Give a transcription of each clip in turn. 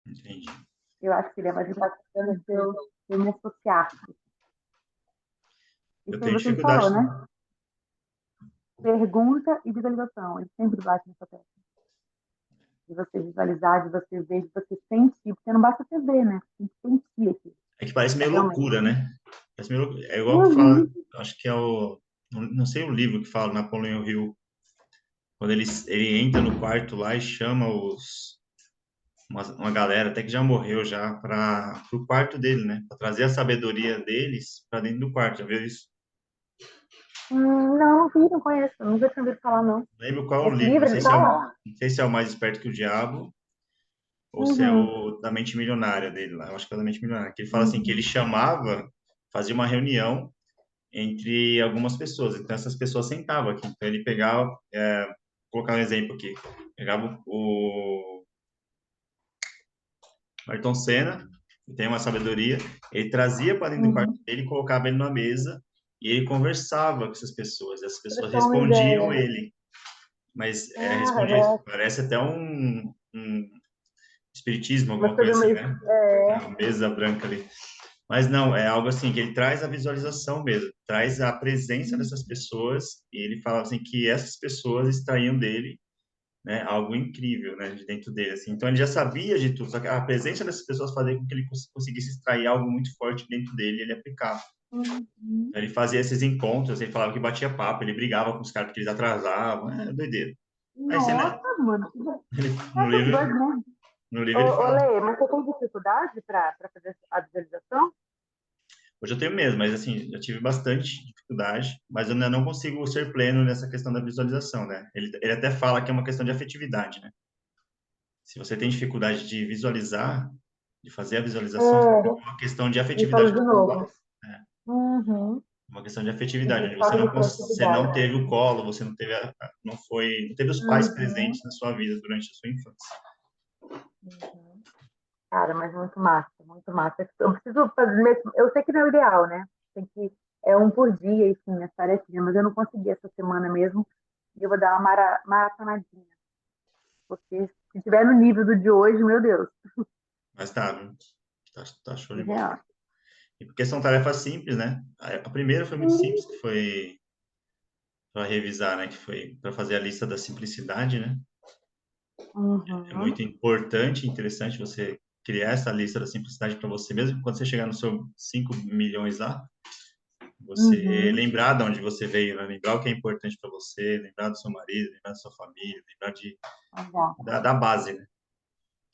Entendi. Eu acho que ele é mais importante eu me associar. Eu Isso aí tenho você falou, dificuldade. né? Pergunta e visualização. Ele sempre bate nessa tecla. De você visualizar, de você ver, de você sentir. Porque não basta você ver, né? Você tem que sentir aqui. É que parece meio Realmente. loucura, né? É igual que fala, Uhum. acho que é o, não sei o livro que fala, Napoleão Hill, quando ele entra no quarto lá e chama uma galera, até que já morreu já, para o quarto dele, né? Para trazer a sabedoria deles para dentro do quarto, já viu isso? Não, não vi, não conheço. Nunca tinha ouvido falar, não. Não lembro qual é o Esse livro, livro ele fala? não sei se é o Mais Esperto que o Diabo, ou se é Uhum. o da Mente Milionária dele lá, eu acho que é o da Mente Milionária, que ele fala assim, que ele Uhum. chamava, fazia uma reunião entre algumas pessoas. Então, essas pessoas sentavam aqui. Então, ele pegava, vou colocar um exemplo aqui, pegava o Ayrton Senna, que tem uma sabedoria, ele trazia para dentro do quarto Uhum. dele, colocava ele na mesa e ele conversava com essas pessoas. Essas pessoas Trocar uma respondiam ideia. ele, mas Ah, respondia, parece até um espiritismo, uma alguma coisa coisa assim, meio. né? É. A mesa branca ali. Mas não, é algo assim, que ele traz a visualização mesmo, traz a presença dessas pessoas, e ele fala assim que essas pessoas extraíam dele, né, algo incrível, né, de dentro dele, assim. Então ele já sabia de tudo, só que a presença dessas pessoas fazia com que ele conseguisse extrair algo muito forte dentro dele, e ele aplicava. Uhum. Então, ele fazia esses encontros, ele falava que batia papo, ele brigava com os caras porque eles atrasavam, é doideira. Aí você, né, Nossa, mano. no É livro, doido mesmo. no livro ele Ô, fala. Lê, mas você tem dificuldade para fazer a visualização? Hoje eu tenho mesmo, mas assim, eu tive bastante dificuldade, mas eu ainda não consigo ser pleno nessa questão da visualização, né? Ele até fala que é uma questão de afetividade, né? Se você tem dificuldade de visualizar, de fazer a visualização, é É, uma questão de me falou afetividade de com os novo. pais, né? Uhum. Uma questão de Tem afetividade, que onde você falta não de você não criatividade. teve o colo, você não teve não teve os pais Uhum. presentes na sua vida durante a sua infância. Uhum. Cara, mas muito massa, muito massa. Eu preciso fazer mesmo. Eu sei que não é o ideal, né? Tem que. É um por dia, enfim, as tarefinhas, mas eu não consegui essa semana mesmo. E eu vou dar uma maratonadinha. Porque se tiver no nível do de hoje, meu Deus, Mas tá, viu? Tá show de bola. surreal. E porque são tarefas simples, né? A primeira foi muito simples, que foi para revisar, né? Que foi para fazer a lista da simplicidade, né? É Uhum. muito importante e interessante você criar essa lista da simplicidade para você mesmo, quando você chegar no seu 5 milhões lá, você Uhum. lembrar de onde você veio, né? Lembrar o que é importante para você, lembrar do seu marido, lembrar da sua família, lembrar Exato. da base, né?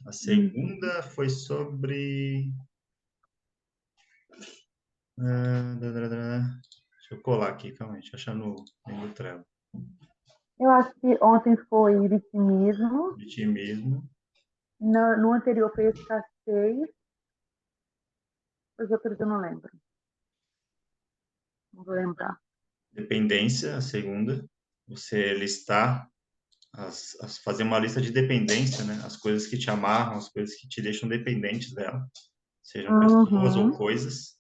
A Uhum. segunda foi sobre. Deixa eu colar aqui, calma aí, deixa eu achar no Trello. Eu acho que ontem foi vitimismo, Vitimismo, no anterior foi escassez, os outros eu não lembro, não vou lembrar. dependência, a segunda. Você listar, fazer uma lista de dependência, né? As coisas que te amarram, as coisas que te deixam dependentes dela, sejam pessoas ou Uhum. coisas.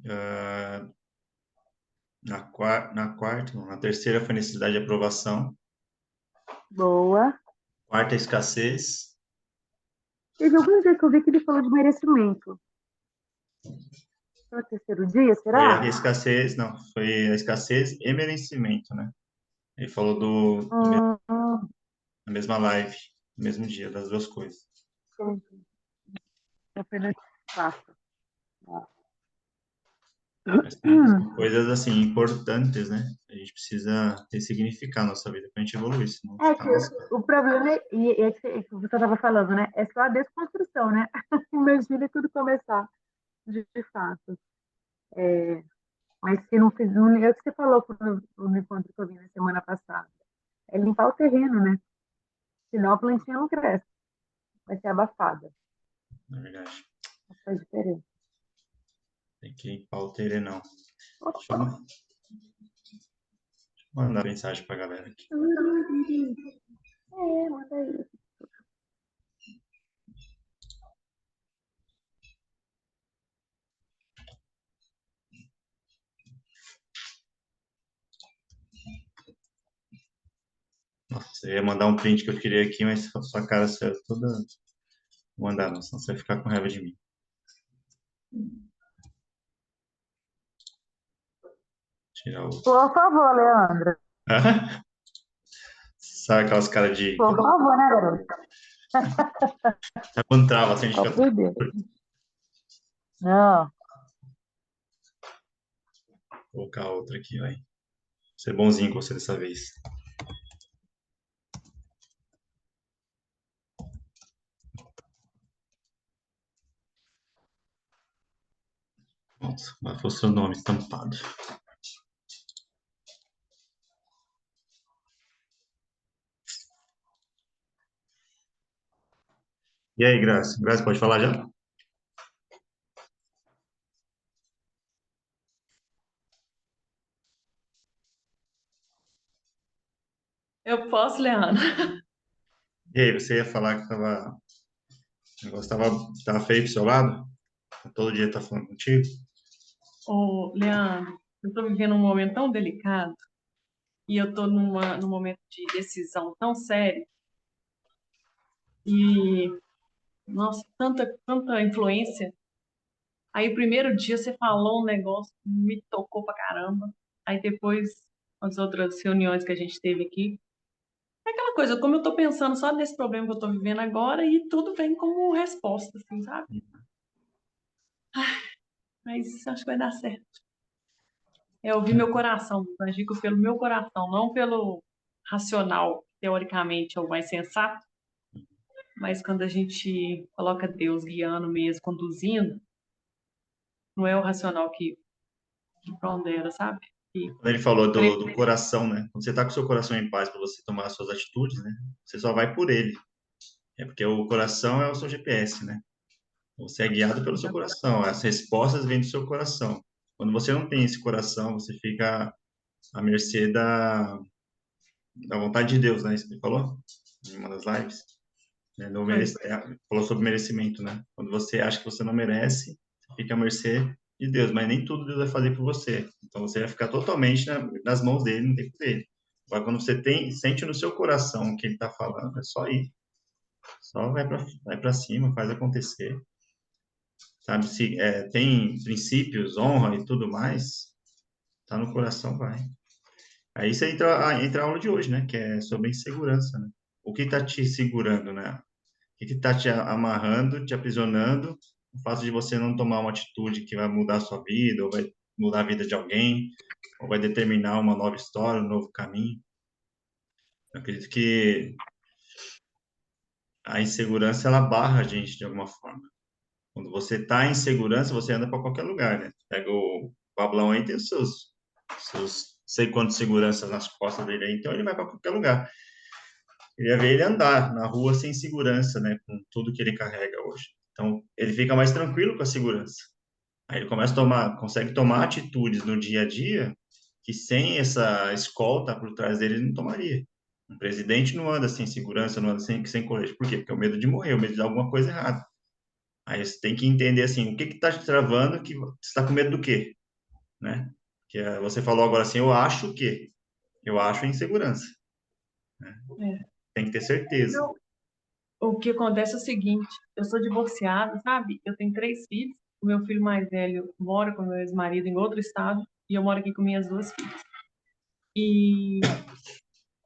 Ah, na quarta, não, na terceira foi necessidade de aprovação. Boa. Quarta, escassez. Teve algum dia que eu vi que ele falou de merecimento. Foi o terceiro dia, Foi a será? escassez, não, foi a escassez e merecimento, né? Ele falou Hum, na mesma live, no mesmo dia, das duas coisas. entendi. Apenas fato. Mas são coisas, assim, importantes, né? A gente precisa ressignificar a nossa vida para a gente evoluir, senão a gente É tá que lascado. o problema é que você estava falando, né? É só a desconstrução, né? Imagina quando começar, de fato. Mas se não fizer, não é o que você falou no encontro que eu vi na semana passada. É limpar o terreno, né? Senão a plantinha não cresce, vai ser abafada. Na verdade. Não faz diferença. Tem que limpar o terreno. Deixa eu Opa! mandar mensagem pra galera aqui. É, manda aí. Nossa, você ia mandar um print que eu queria aqui, mas sua cara saiu toda. Não mandar, não, senão você vai ficar com raiva de mim. Tirar outro. Por favor, Leandro. Sabe aquelas caras de. Por favor, né, garoto? Sabe quando trava assim, a gente Ó, fica. por Deus. Não. Vou colocar outra aqui, vai. Vou ser bonzinho com você dessa vez. Nossa, mas foi o seu nome estampado. E aí, Graça? Graça, pode falar já? Eu posso, Leandro? E aí, você ia falar que o negócio tava feio pro seu lado? Todo dia tá falando contigo? Ô, Leandro, eu tô vivendo um momento tão delicado e eu tô num momento de decisão tão sério e, nossa, tanta influência. Aí, o primeiro dia você falou um negócio que me tocou pra caramba. Aí, depois, as outras reuniões que a gente teve aqui, é aquela coisa, como eu tô pensando só nesse problema que eu tô vivendo agora e tudo vem como resposta, assim, sabe? Mas acho que vai dar certo. É ouvir meu coração, agir pelo meu coração, não pelo racional, teoricamente, é o mais sensato, mas quando a gente coloca Deus guiando mesmo, conduzindo, não é o racional que pondera, sabe? Que Quando ele falou pre- do coração, né? Quando você tá com o seu coração em paz para você tomar as suas atitudes, né? Você só vai por ele. É porque o coração é o seu GPS, né? Você é guiado pelo seu coração. As respostas vêm do seu coração. Quando você não tem esse coração, você fica à mercê da vontade de Deus, né? Isso que ele falou em uma das lives. Né? Não Foi. merece, falou sobre merecimento, né? Quando você acha que você não merece, você fica à mercê de Deus, mas nem tudo Deus vai fazer por você. Então você vai ficar totalmente nas mãos dele, no tempo dele. Agora, quando você sente no seu coração o que ele está falando, é só ir. Só vai para cima, faz acontecer. Sabe? Se tem princípios, honra e tudo mais, tá no coração, vai. Aí você entra a aula de hoje, né? Que é sobre insegurança, né? O que está te segurando, né? O que está te amarrando, te aprisionando, o fato de você não tomar uma atitude que vai mudar a sua vida, ou vai mudar a vida de alguém, ou vai determinar uma nova história, um novo caminho. Eu acredito que a insegurança, ela barra a gente de alguma forma. Quando você está em segurança, você anda para qualquer lugar, né? Pega o Pablão aí, tem os seus sei quantos seguranças nas costas dele aí, então ele vai para qualquer lugar. Queria ver ele andar na rua sem segurança, né? Com tudo que ele carrega hoje. Então, ele fica mais tranquilo com a segurança. Aí ele consegue tomar atitudes no dia a dia que sem essa escolta por trás dele ele não tomaria. Um presidente não anda sem segurança, não anda sem colete. Por quê? Porque é o medo de morrer, o medo de dar alguma coisa errada. Aí você tem que entender assim, o que está te travando, que você está com medo do quê, né? Que você falou agora assim, eu acho que, eu acho insegurança, né? É. Tem que ter certeza. Não, o que acontece é o seguinte, eu sou divorciada, sabe? Eu tenho 3 filhos, o meu filho mais velho mora com meu ex-marido em outro estado e eu moro aqui com minhas 2 filhas. E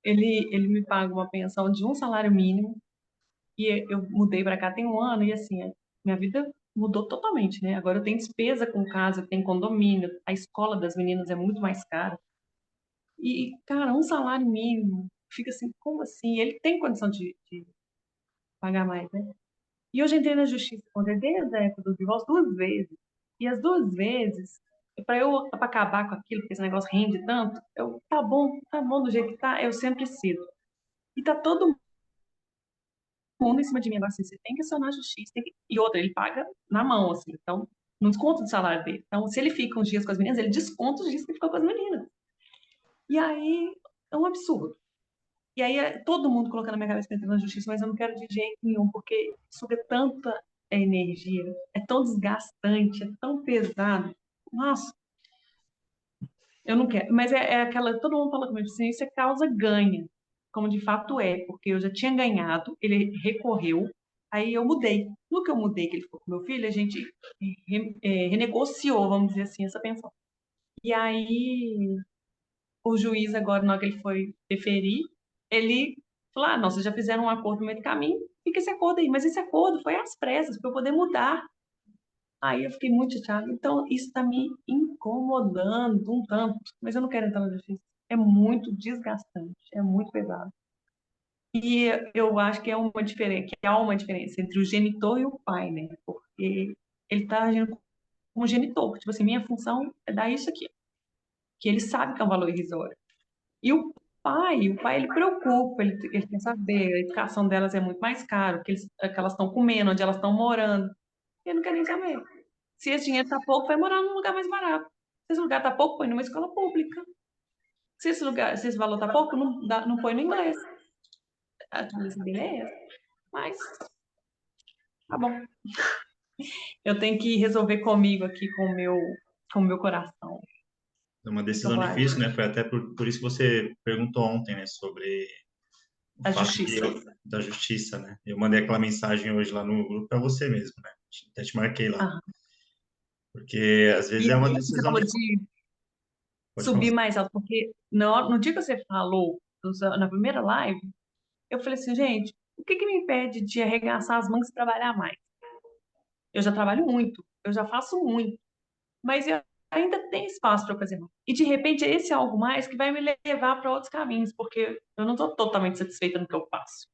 ele me paga uma pensão de um salário mínimo e eu mudei para cá tem um ano e assim, minha vida mudou totalmente, né? Agora eu tenho despesa com casa, eu tenho condomínio, a escola das meninas é muito mais cara. E, cara, um salário mínimo, fica assim, como assim? Ele tem condição de pagar mais, né? E eu já entrei na justiça contra ele desde a época do divórcio 2 vezes. E as 2 vezes, para acabar com aquilo, porque esse negócio rende tanto, tá bom do jeito que tá, eu sempre cedo. E tá todo mundo em cima de mim agora assim, você tem que acionar a justiça. E outra, ele paga na mão, assim, então, não desconta do salário dele. Então, se ele fica uns dias com as meninas, ele desconta os dias que ele ficou com as meninas. E aí, é um absurdo. E aí, todo mundo colocando na minha cabeça que eu entro na justiça, mas eu não quero de jeito nenhum, porque suga tanta energia, é tão desgastante, é tão pesado. Nossa, eu não quero. Mas é aquela, todo mundo fala comigo assim, isso é causa ganha. como de fato é, porque eu já tinha ganhado, ele recorreu, aí eu mudei. No que eu mudei, que ele ficou com meu filho, a gente renegociou, vamos dizer assim, essa pensão. E aí o juiz, agora, na hora que ele foi deferir, ele falou: ah, não, vocês já fizeram um acordo no meio do caminho, fica esse acordo aí. Mas esse acordo foi às pressas, para eu poder mudar. Aí eu fiquei muito chateada. Então, isso está me incomodando um tanto. Mas eu não quero entrar na justiça. É muito desgastante, é muito pesado. E eu acho que há uma diferença entre o genitor e o pai, né? Porque ele está agindo como genitor. Tipo assim, minha função é dar isso aqui, que ele sabe que é um valor irrisório. E o pai ele preocupa, ele quer saber, a educação delas é muito mais cara, que elas estão comendo, onde elas estão morando. Ele não quer nem saber. Se esse dinheiro tá pouco, vai morar num lugar mais barato. Se esse lugar tá pouco, põe numa escola pública. Se esse valor tá pouco, não põe no inglês. A cabeça dele é essa. Mas, tá bom. Eu tenho que resolver comigo aqui, com o meu coração. É uma O que que eu decisão vou difícil, agir? né? Foi até por isso que você perguntou ontem, né? Sobre o A fato justiça. da justiça, né? Eu mandei aquela mensagem hoje lá no grupo para você mesmo, né? Até te marquei lá. Aham. Porque às vezes E é uma aí, você decisão falou difícil. de Pode falar. subir mais alto, porque no dia que você falou, na primeira live, eu falei assim, gente, o que que me impede de arregaçar as mangas e trabalhar mais? Eu já trabalho muito, eu já faço muito, mas eu ainda tenho espaço para fazer mais. E de repente é esse algo mais que vai me levar para outros caminhos, porque eu não estou totalmente satisfeita no que eu faço.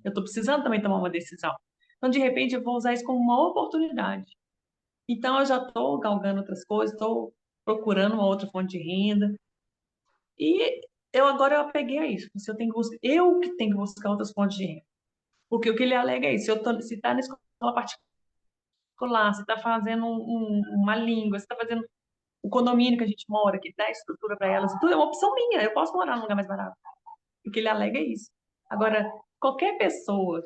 Eu estou precisando também tomar uma decisão. Então, de repente, eu vou usar isso como uma oportunidade. Então, eu já estou galgando outras coisas, estou procurando uma outra fonte de renda. E agora eu apeguei a isso. Eu que tenho que buscar outras fontes de renda. Porque o que ele alega é isso. Se está na escola particular, se está fazendo uma língua, se está fazendo o condomínio que a gente mora, que dá estrutura para elas, tudo é uma opção minha. Eu posso morar num lugar mais barato. O que ele alega é isso. Agora, qualquer pessoa,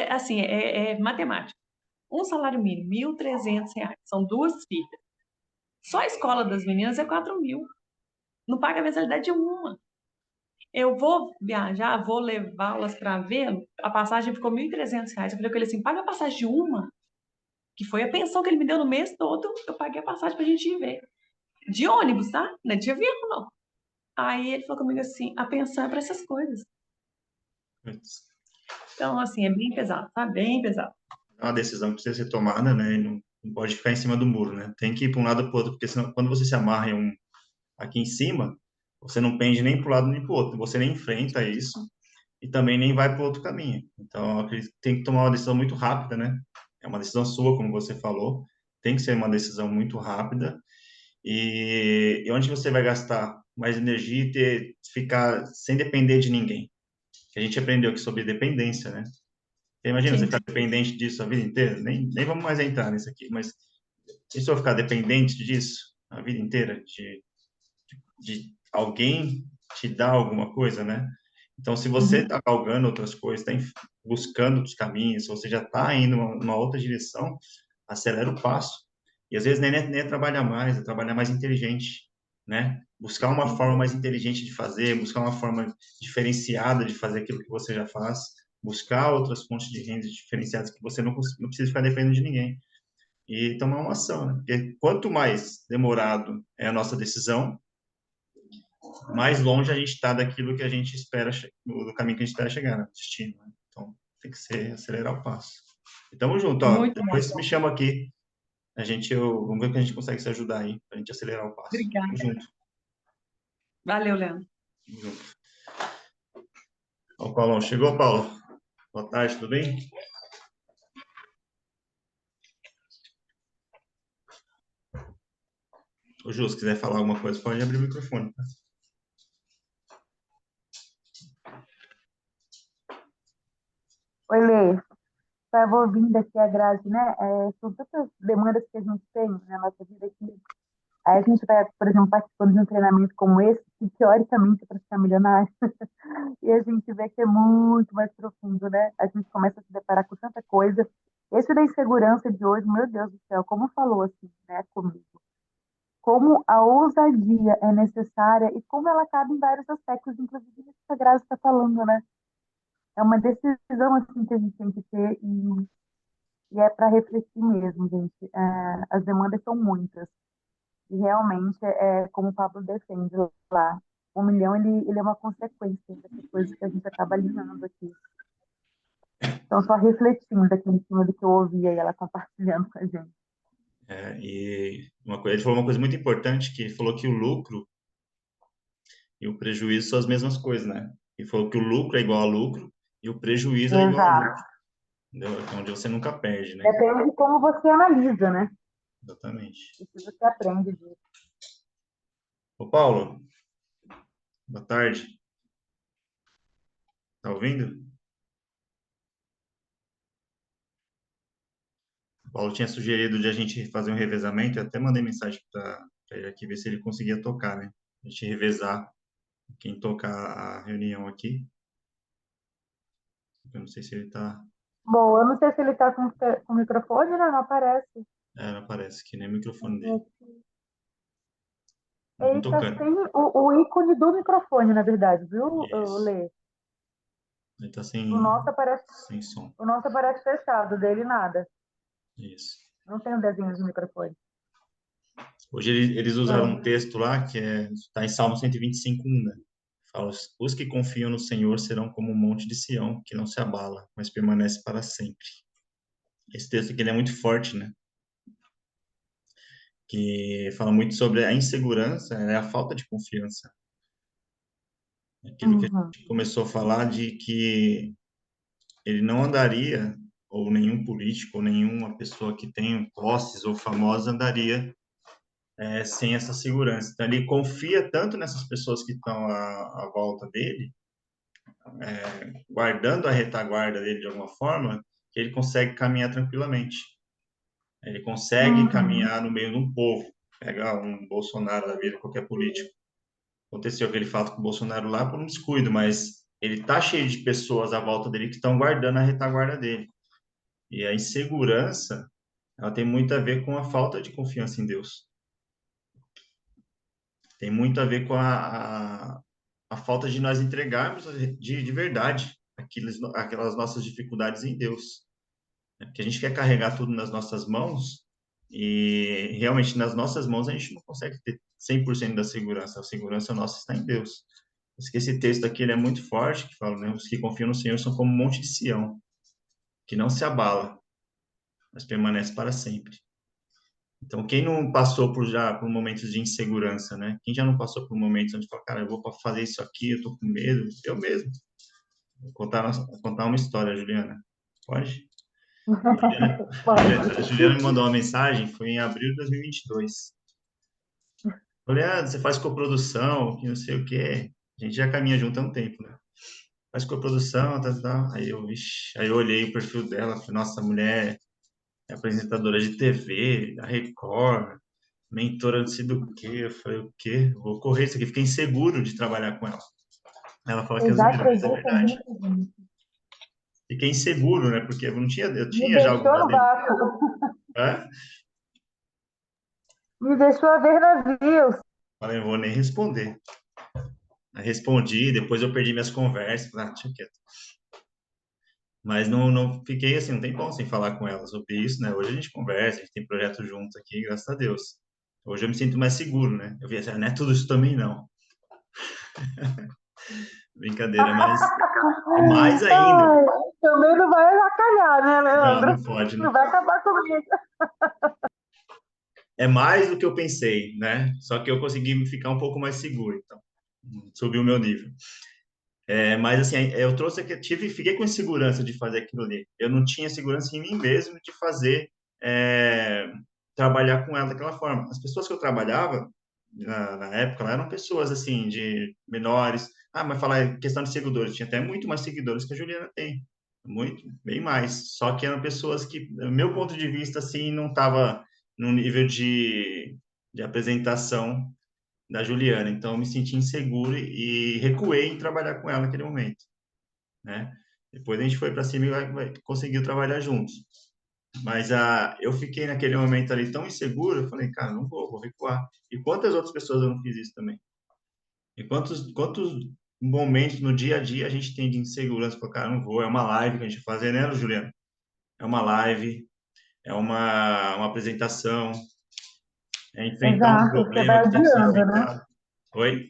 assim, é matemática. Um salário mínimo, R$ 1.300. São duas filhas. Só a escola das meninas é 4.000. Não paga a mensalidade de uma. Eu vou viajar, vou levá-las para vê-lo. A passagem ficou R$ 1.300. Eu falei com ele assim: paga a passagem de uma, que foi a pensão que ele me deu no mês todo. Eu paguei a passagem pra gente ir ver. De ônibus, tá? Não é de avião, não. Aí ele falou comigo assim: a pensão é para essas coisas. Então, assim, é bem pesado, tá? Bem pesado. É uma decisão que precisa ser tomada, né? E não pode ficar em cima do muro, né? Tem que ir para um lado ou para o outro, porque senão, quando você se amarra aqui em cima, você não pende nem para o lado nem para o outro. Você nem enfrenta isso e também nem vai para o outro caminho. Então, eu acredito que tem que tomar uma decisão muito rápida, né? É uma decisão sua, como você falou. Tem que ser uma decisão muito rápida. E onde você vai gastar mais energia e ficar sem depender de ninguém? Que a gente aprendeu aqui sobre dependência, né? Imagina você Sim. ficar dependente disso a vida inteira? Nem vamos mais entrar nisso aqui, mas e se eu ficar dependente disso a vida inteira, de alguém te dar alguma coisa, né? Então, se você Uhum. está galgando outras coisas, está buscando outros caminhos, se você já está indo numa outra direção, acelera o passo. E às vezes nem é trabalhar mais, é trabalhar mais inteligente, né? Buscar uma forma mais inteligente de fazer, buscar uma forma diferenciada de fazer aquilo que você já faz, buscar outras fontes de renda diferenciadas que você não precisa ficar dependendo de ninguém. E tomar uma ação, né? Porque quanto mais demorado é a nossa decisão, mais longe a gente está daquilo que a gente espera, do caminho que a gente espera chegar, né? Destino, né? Então, tem que ser acelerar o passo. E tamo junto, ó. Muito bom. Depois me chama aqui. Vamos ver o que a gente consegue se ajudar aí, pra gente acelerar o passo. Tamo Obrigada. junto. Valeu, Leandro. Tamo junto. Ó, o Paulão, chegou, Paulo? Boa tarde, tudo bem? Ô, Ju, se quiser falar alguma coisa, pode abrir o microfone, tá? Oi, Lê. Estava ouvindo aqui a Grazi, né? São tantas demandas que a gente tem na nossa vida aqui. Aí a gente vai, por exemplo, participando de um treinamento como esse, que teoricamente é para ficar milionário, e a gente vê que é muito mais profundo, né? A gente começa a se deparar com tanta coisa. Esse da insegurança de hoje, meu Deus do céu, como falou assim, né, comigo. Como a ousadia é necessária e como ela cabe em vários aspectos, inclusive nesse a Grazi está falando, né? É uma decisão assim que a gente tem que ter e é para refletir mesmo, gente. As demandas são muitas e realmente como o Pablo defende lá. 1 milhão ele é uma consequência dessas coisas que a gente acaba alinhando aqui. Então, só refletindo aqui em cima do que eu ouvi aí ela compartilhando com a gente. E ele falou uma coisa muito importante, que ele falou que o lucro e o prejuízo são as mesmas coisas, né? Ele falou que o lucro é igual a lucro e o prejuízo é igual a Exato. lucro, entendeu? É onde você nunca perde, né? Depende de como você analisa, né? Exatamente. E se você aprende disso. Ô, Paulo, boa tarde. Tá ouvindo? O Paulo tinha sugerido de a gente fazer um revezamento, eu até mandei mensagem para ele aqui ver se ele conseguia tocar, né? A gente revezar quem tocar a reunião aqui. Eu não sei se ele tá. Bom, eu não sei se ele está com o microfone, né? Não aparece. Não parece que nem o microfone dele. Ele Não está tocando. sem o ícone do microfone, na verdade, viu, Isso. Lê? Ele tá O nosso aparece, sem som. o nosso aparece fechado, dele nada. Isso. Não tem o desenho do microfone. Hoje eles usaram um É. texto lá que está em Salmo 125:1, né? Fala, os que confiam no Senhor serão como um monte de Sião, que não se abala, mas permanece para sempre. Esse texto aqui ele é muito forte, né? Que fala muito sobre a insegurança, né? A falta de confiança. Aquilo que a Uhum. gente começou a falar de que ele não andaria, ou nenhum político, ou nenhuma pessoa que tenha posses ou famosa andaria sem essa segurança. Então, ele confia tanto nessas pessoas que estão à volta dele, guardando a retaguarda dele de alguma forma, que ele consegue caminhar tranquilamente. Ele consegue Uhum. caminhar no meio de um povo. Pega um Bolsonaro da vida, qualquer político. Aconteceu aquele fato com o Bolsonaro lá por um descuido, mas ele tá cheio de pessoas à volta dele que estão guardando a retaguarda dele. E a insegurança, ela tem muito a ver com a falta de confiança em Deus. Tem muito a ver com a falta de nós entregarmos de verdade aquelas nossas dificuldades em Deus. Né? Porque a gente quer carregar tudo nas nossas mãos e realmente nas nossas mãos a gente não consegue ter 100% da segurança. A segurança nossa está em Deus. Por isso que esse texto aqui ele é muito forte, que fala, né? Os que confiam no Senhor são como um monte de Sião, que não se abala, mas permanece para sempre. Então, quem não passou por momentos de insegurança, né? Quem já não passou por momentos onde fala, cara, eu vou fazer isso aqui, eu tô com medo, eu mesmo. Vou contar uma história, Juliana. Pode? Juliana, Pode. a Juliana me mandou uma mensagem, foi em abril de 2022. Falei, você faz coprodução, que não sei o quê. A gente já caminha junto há um tempo, né? Faz coprodução, tá. Aí eu olhei o perfil dela, falei, nossa, a mulher é apresentadora de TV, da Record, mentora não sei do quê. Eu falei, o quê? Eu vou correr isso aqui. Fiquei inseguro de trabalhar com ela. Ela fala que Eu é já zoeira, mas é acredito verdade. muito, gente. Fiquei inseguro, né? Porque eu Me tinha já deixou algumas... no vácuo. É? Me deixou a ver navios. Falei, eu vou nem responder. Aí respondi, depois eu perdi minhas conversas. Falei, deixa quieto. Mas não fiquei assim, um tempão sem falar com ela sobre isso, né? Hoje a gente conversa, a gente tem projeto junto aqui, graças a Deus. Hoje eu me sinto mais seguro, né? Eu vi assim, não é tudo isso também, não. Brincadeira, mas é mais ainda. Ai, também não vai avacalhar, né, Não, Leandro? não pode, né? Não vai acabar comigo. É mais do que eu pensei, né? Só que eu consegui ficar um pouco mais seguro, então. Subiu o meu nível. Mas assim, eu trouxe aqui, fiquei com insegurança de fazer aquilo ali. Eu não tinha segurança em mim mesmo de fazer, é, trabalhar com ela daquela forma. As pessoas que eu trabalhava na época, lá eram pessoas assim, de menores. Ah, mas falar em questão de seguidores, tinha até muito mais seguidores que a Juliana tem. Muito, bem mais. Só que eram pessoas que, do meu ponto de vista, assim, não estava no nível de apresentação da Juliana. Então, eu me senti inseguro e recuei em trabalhar com ela naquele momento, né? Depois a gente foi para cima e conseguiu trabalhar juntos. Mas eu fiquei naquele momento ali tão inseguro, eu falei, cara, não vou recuar. E quantas outras pessoas eu não fiz isso também? E quantos momento, no dia a dia, a gente tem de insegurança, para cara, não vou, é uma live que a gente vai fazer, né, Juliana? É uma live, é uma apresentação, é enfrentar um Exato, você vai problema que tem que ser adiando, né? enfrentado. Oi?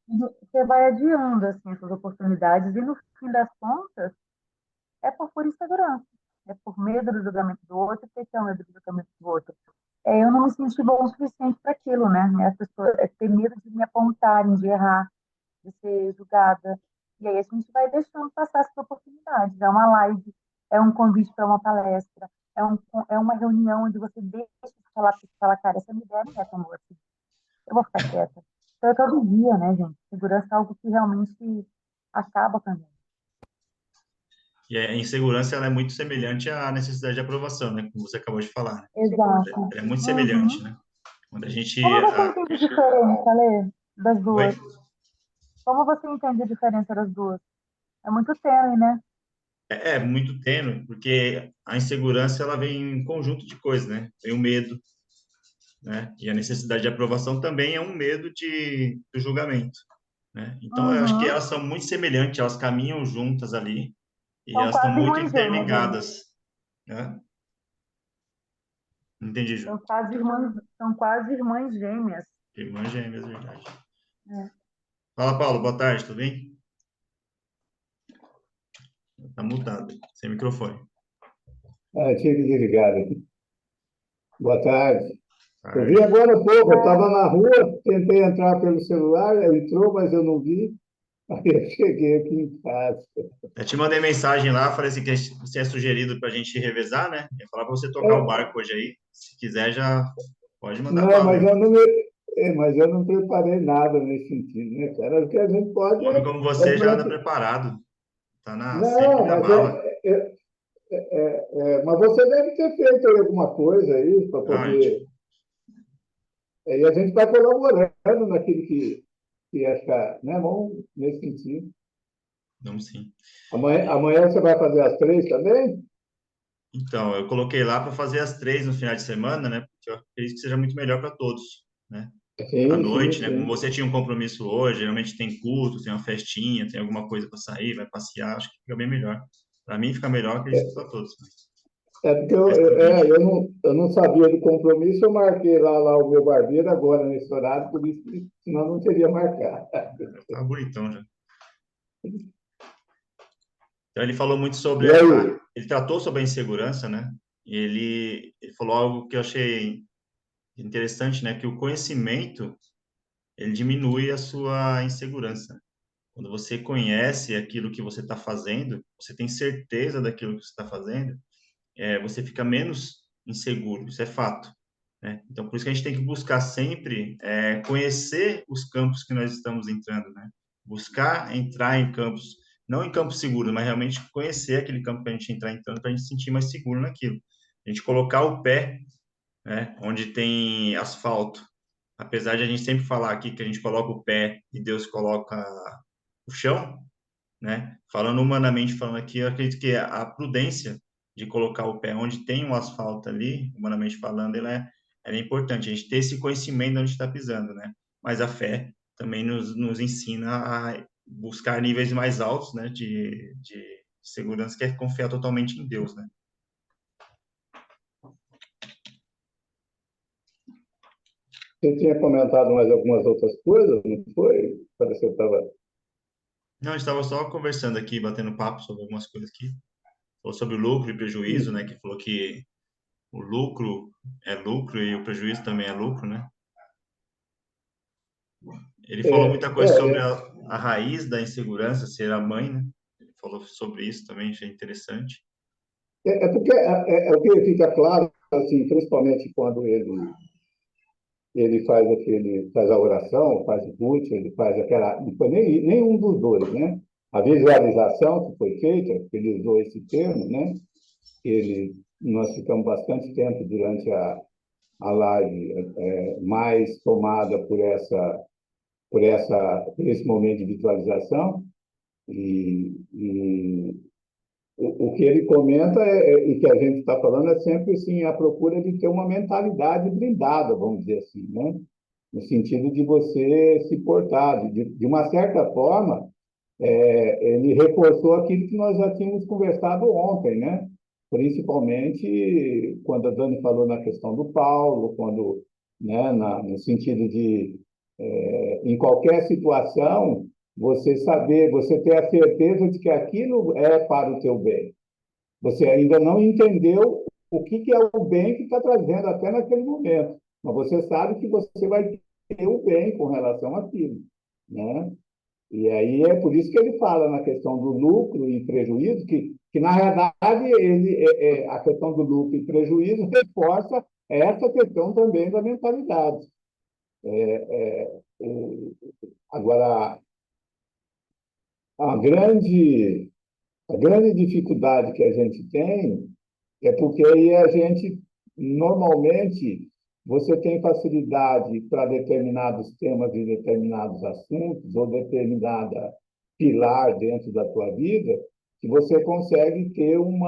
Você vai adiando assim, essas oportunidades e, no fim das contas, é por insegurança. É por medo do julgamento do outro, porque é o medo do julgamento do outro. Eu não me senti bom o suficiente para aquilo, né? As pessoas, ter medo de me apontarem, de errar, de ser julgada. E aí a gente vai deixando passar essas oportunidades. É uma live, é um convite para uma palestra, é uma reunião onde você deixa de falar, cara, essa minha ideia não é tão boa assim. Eu vou ficar quieta. Então é todo dia, né, gente? Segurança é algo que realmente acaba também. E a insegurança, ela é muito semelhante à necessidade de aprovação, né? Como você acabou de falar, né? Exato. Ela é muito semelhante, Uhum. né? Quando a gente... Como você entende a diferença, Lê, das Oi? duas? Como você entende a diferença das duas? É muito tênue, né? É muito tênue, porque a insegurança, ela vem em um conjunto de coisas, né? Vem o medo, né? E a necessidade de aprovação também é um medo do julgamento, né? Então, eu acho que Uhum. elas são muito semelhantes, elas caminham juntas ali e São elas estão quase muito irmãs gêmeas, né? interligadas, né? Entendi, Ju. São quase irmãs gêmeas. Irmãs gêmeas, verdade. É. Fala, Paulo, boa tarde, tudo bem? Tá mutado, sem microfone. Tinha que desligar aqui. Boa tarde. Eu vi Tarde. agora há pouco, eu estava na rua, tentei entrar pelo celular, ele entrou, mas eu não vi. Aí eu cheguei aqui em casa. Eu te mandei mensagem lá, falei assim que você é sugerido para a gente revezar, né? Eu ia falar para você tocar o É, barco hoje aí. Se quiser, já pode mandar não, bala mas aí. eu não preparei nada nesse sentido, né, cara? O que a gente Um pode homem como é você já anda durante. preparado. Sempre Não, na mas bala. mas você deve ter feito aí alguma coisa aí para Ah, gente, poder. E a gente vai colaborando naquilo que achar, né? Vamos nesse sentido. vamos sim. Amanhã você vai fazer às 3 também? Então, eu coloquei lá para fazer às 3 no final de semana, né? Porque eu acredito que seja muito melhor para todos, né? À Sim, sim, noite, né? Como sim. você tinha um compromisso hoje, geralmente tem culto, tem uma festinha, tem alguma coisa para sair, vai passear, acho que fica bem melhor. Para mim fica melhor, acredito para todos. É porque Mais prudente. eu não sabia do compromisso, eu marquei lá o meu barbeiro agora nesse horário, por isso que senão não teria marcado. Tá bonitão já. Então, ele falou muito E sobre aí? ele tratou sobre a insegurança, né? E ele falou algo que eu achei interessante, né? Que o conhecimento, ele diminui a sua insegurança. Quando você conhece aquilo que você está fazendo, você tem certeza daquilo que você está fazendo, você fica menos inseguro, isso é fato, né? Então, por isso que a gente tem que buscar sempre conhecer os campos que nós estamos entrando, né? Buscar entrar em campos, não em campos seguros, mas realmente conhecer aquele campo que a gente entrar entrando para a gente se sentir mais seguro naquilo. A gente colocar o pé, né, onde tem asfalto. Apesar de a gente sempre falar aqui que a gente coloca o pé e Deus coloca o chão, né? Falando humanamente, falando aqui, eu acredito que a prudência de colocar o pé onde tem um asfalto ali, humanamente falando, ela é importante. A gente ter esse conhecimento de onde está pisando, né? Mas a fé também nos ensina a buscar níveis mais altos, né? De segurança, que é confiar totalmente em Deus, né? Você tinha comentado mais algumas outras coisas, não foi? Parece que eu estava. Não, a gente estava só conversando aqui, batendo papo sobre algumas coisas aqui. Falou sobre o lucro e prejuízo, né? Que falou que o lucro é lucro e o prejuízo também é lucro, né? Ele falou É, muita coisa sobre é, a raiz da insegurança ser a mãe, né? Ele falou sobre isso também, achei interessante. porque o que fica claro, assim, principalmente quando ele faz a oração, faz o culto, ele faz aquela, não foi nenhum dos dois, né? A visualização que foi feita, ele usou esse termo, né? Nós ficamos bastante tempo durante a live mais tomada por esse momento de visualização e o que ele comenta e que a gente está falando é sempre assim, a procura de ter uma mentalidade blindada, vamos dizer assim, né? No sentido de você se portar, de uma certa forma, ele reforçou aquilo que nós já tínhamos conversado ontem, né? Principalmente quando a Dani falou na questão do Paulo, quando, né, no sentido de, em qualquer situação, você saber, você ter a certeza de que aquilo é para o teu bem. Você ainda não entendeu o que é o bem que está trazendo até naquele momento, mas você sabe que você vai ter o bem com relação àquilo, né? E aí é por isso que ele fala na questão do lucro e prejuízo, que na realidade a questão do lucro e prejuízo reforça essa questão também da mentalidade. Agora, a grande, a grande dificuldade que a gente tem é porque aí a gente, normalmente, você tem facilidade para determinados temas e determinados assuntos, ou determinada pilar dentro da tua vida, que você consegue ter um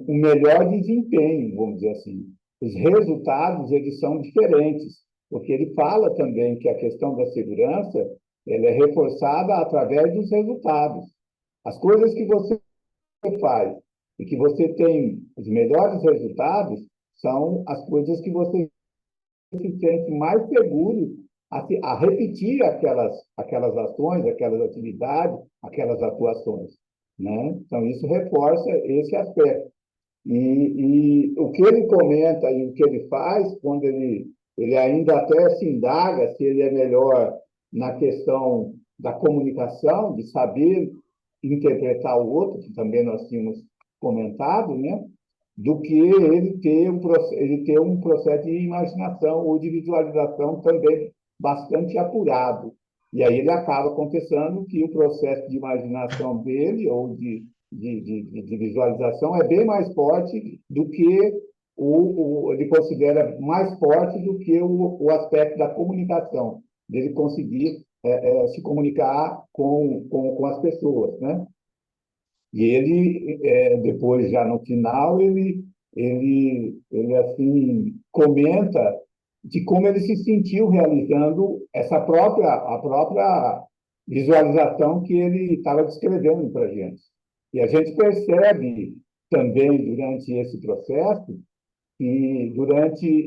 melhor desempenho, vamos dizer assim. Os resultados, eles são diferentes, porque ele fala também que a questão da segurança ela é reforçada através dos resultados. As coisas que você faz e que você tem os melhores resultados são as coisas que você se sente mais seguro a repetir aquelas ações, aquelas atividades, aquelas atuações, né? Então, isso reforça esse aspecto. E o que ele comenta e o que ele faz, quando ele ainda até se indaga se ele é melhor na questão da comunicação, de saber interpretar o outro, que também nós tínhamos comentado, né? Do que ele ter um processo de imaginação ou de visualização também bastante apurado. E aí ele acaba confessando que o processo de imaginação dele, ou de visualização, é bem mais forte do que ele considera mais forte do que o aspecto da comunicação, dele conseguir se comunicar com as pessoas, né? E ele, depois, já no final, ele assim, comenta de como ele se sentiu realizando a própria visualização que ele estava descrevendo para a gente. E a gente percebe também, durante esse processo, que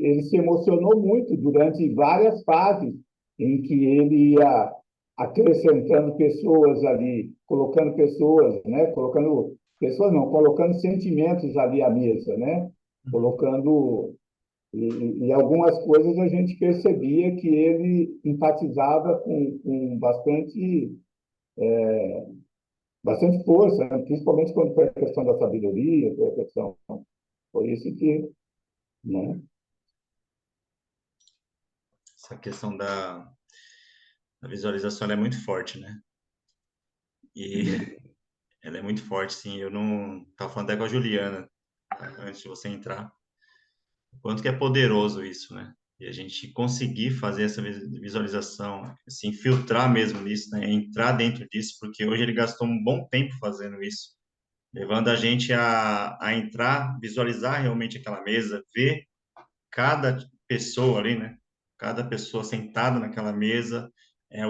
ele se emocionou muito durante várias fases em que ele ia acrescentando pessoas ali, colocando pessoas, né? Colocando pessoas não, colocando sentimentos ali à mesa, né? Colocando e algumas coisas a gente percebia que ele empatizava com bastante força, né? Principalmente quando foi a questão da sabedoria, foi a questão, foi isso que, né? Essa questão da visualização ela é muito forte, né? E ela é muito forte, sim. Eu não estava falando até com a Juliana antes de você entrar. O quanto que é poderoso isso, né? E a gente conseguir fazer essa visualização, se infiltrar mesmo nisso, né? Entrar dentro disso, porque hoje ele gastou um bom tempo fazendo isso, levando a gente a entrar, visualizar realmente aquela mesa, ver cada pessoa ali, né? Cada pessoa sentada naquela mesa,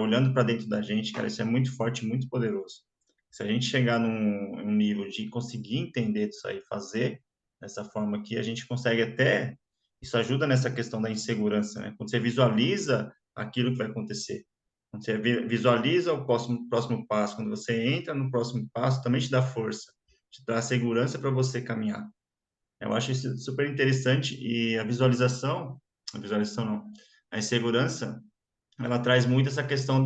olhando para dentro da gente, cara, isso é muito forte, muito poderoso. Se a gente chegar num nível de conseguir entender isso aí, fazer dessa forma aqui, a gente consegue até. Isso ajuda nessa questão da insegurança, né? Quando você visualiza aquilo que vai acontecer, quando você visualiza o próximo passo, quando você entra no próximo passo, também te dá força, te dá segurança para você caminhar. Eu acho isso super interessante e a visualização não, a insegurança, ela traz muito essa questão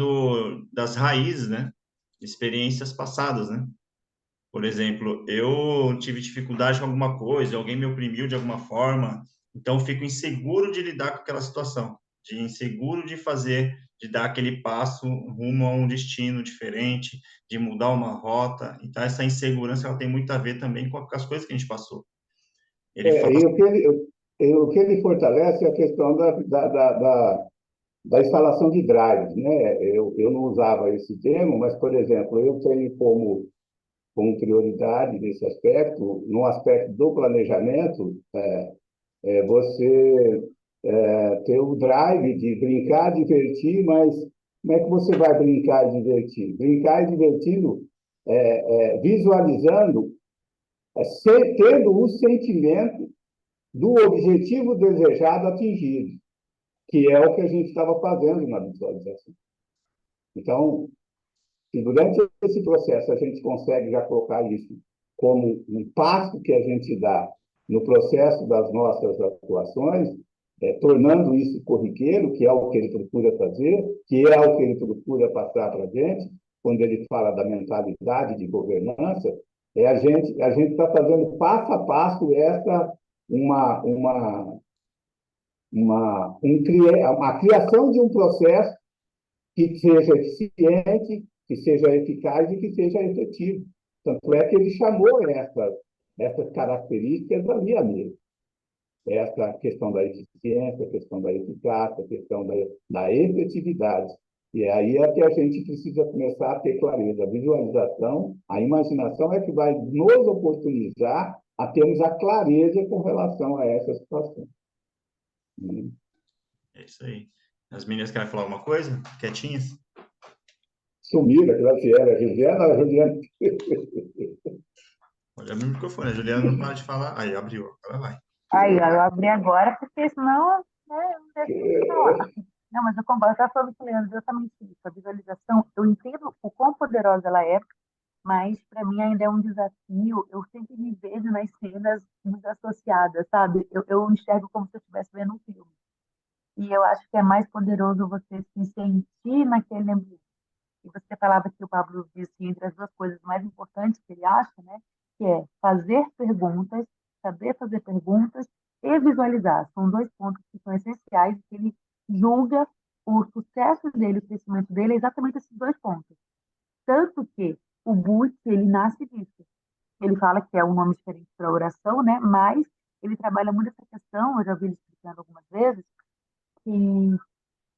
das raízes, né? Experiências passadas, né? Por exemplo, eu tive dificuldade com alguma coisa, alguém me oprimiu de alguma forma, então eu fico inseguro de lidar com aquela situação, de inseguro de fazer, de dar aquele passo rumo a um destino diferente, de mudar uma rota. Então essa insegurança ela tem muito a ver também com as coisas que a gente passou. Ele fala E o que ele fortalece é a questão da instalação de drives, né? Eu não usava esse termo, mas, por exemplo, eu tenho como prioridade nesse aspecto, no aspecto do planejamento, você ter o drive de brincar, divertir, mas como é que você vai brincar e divertir? Brincar e divertindo, visualizando, tendo o sentimento do objetivo desejado atingido, que é o que a gente estava fazendo na visualização. Então, se durante esse processo a gente consegue já colocar isso como um passo que a gente dá no processo das nossas atuações, tornando isso corriqueiro, que é o que ele procura fazer, que é o que ele procura passar para a gente, quando ele fala da mentalidade de governança, a gente está fazendo passo a passo a criação de um processo que seja eficiente, que seja eficaz e que seja efetivo. Tanto é que ele chamou essas características ali a mesmo. Essa questão da eficiência, a questão da eficácia, a questão da efetividade. E aí é que a gente precisa começar a ter clareza. A visualização, a imaginação é que vai nos oportunizar a termos a clareza com relação a essa situação. É isso aí. As meninas querem falar alguma coisa? Quietinhas? Sumiram, a Graciela, a Juliana. Olha o microfone, a Juliana não para de falar. Aí, abriu, ela vai. Aí, ó, eu abri agora, porque senão, né, eu não deixo de falar. Não, mas eu concordo, eu estava falando com o Leandro exatamente isso. A visualização, eu entendo o quão poderosa ela é, mas para mim ainda é um desafio. Eu sempre me vejo nas cenas desassociadas, sabe? Eu enxergo como se eu estivesse vendo um filme. E eu acho que é mais poderoso você se sentir naquele ambiente. E você falava que o Pablo disse entre as duas coisas mais importantes que ele acha, né? Que é fazer perguntas, saber fazer perguntas e visualizar. São dois pontos que são essenciais, que ele julga o sucesso dele, o crescimento dele, é exatamente esses dois pontos. Tanto que o Butch, ele nasce disso. Ele fala que é um nome diferente para oração, né? Mas ele trabalha muito essa questão, eu já vi ele explicando algumas vezes, que,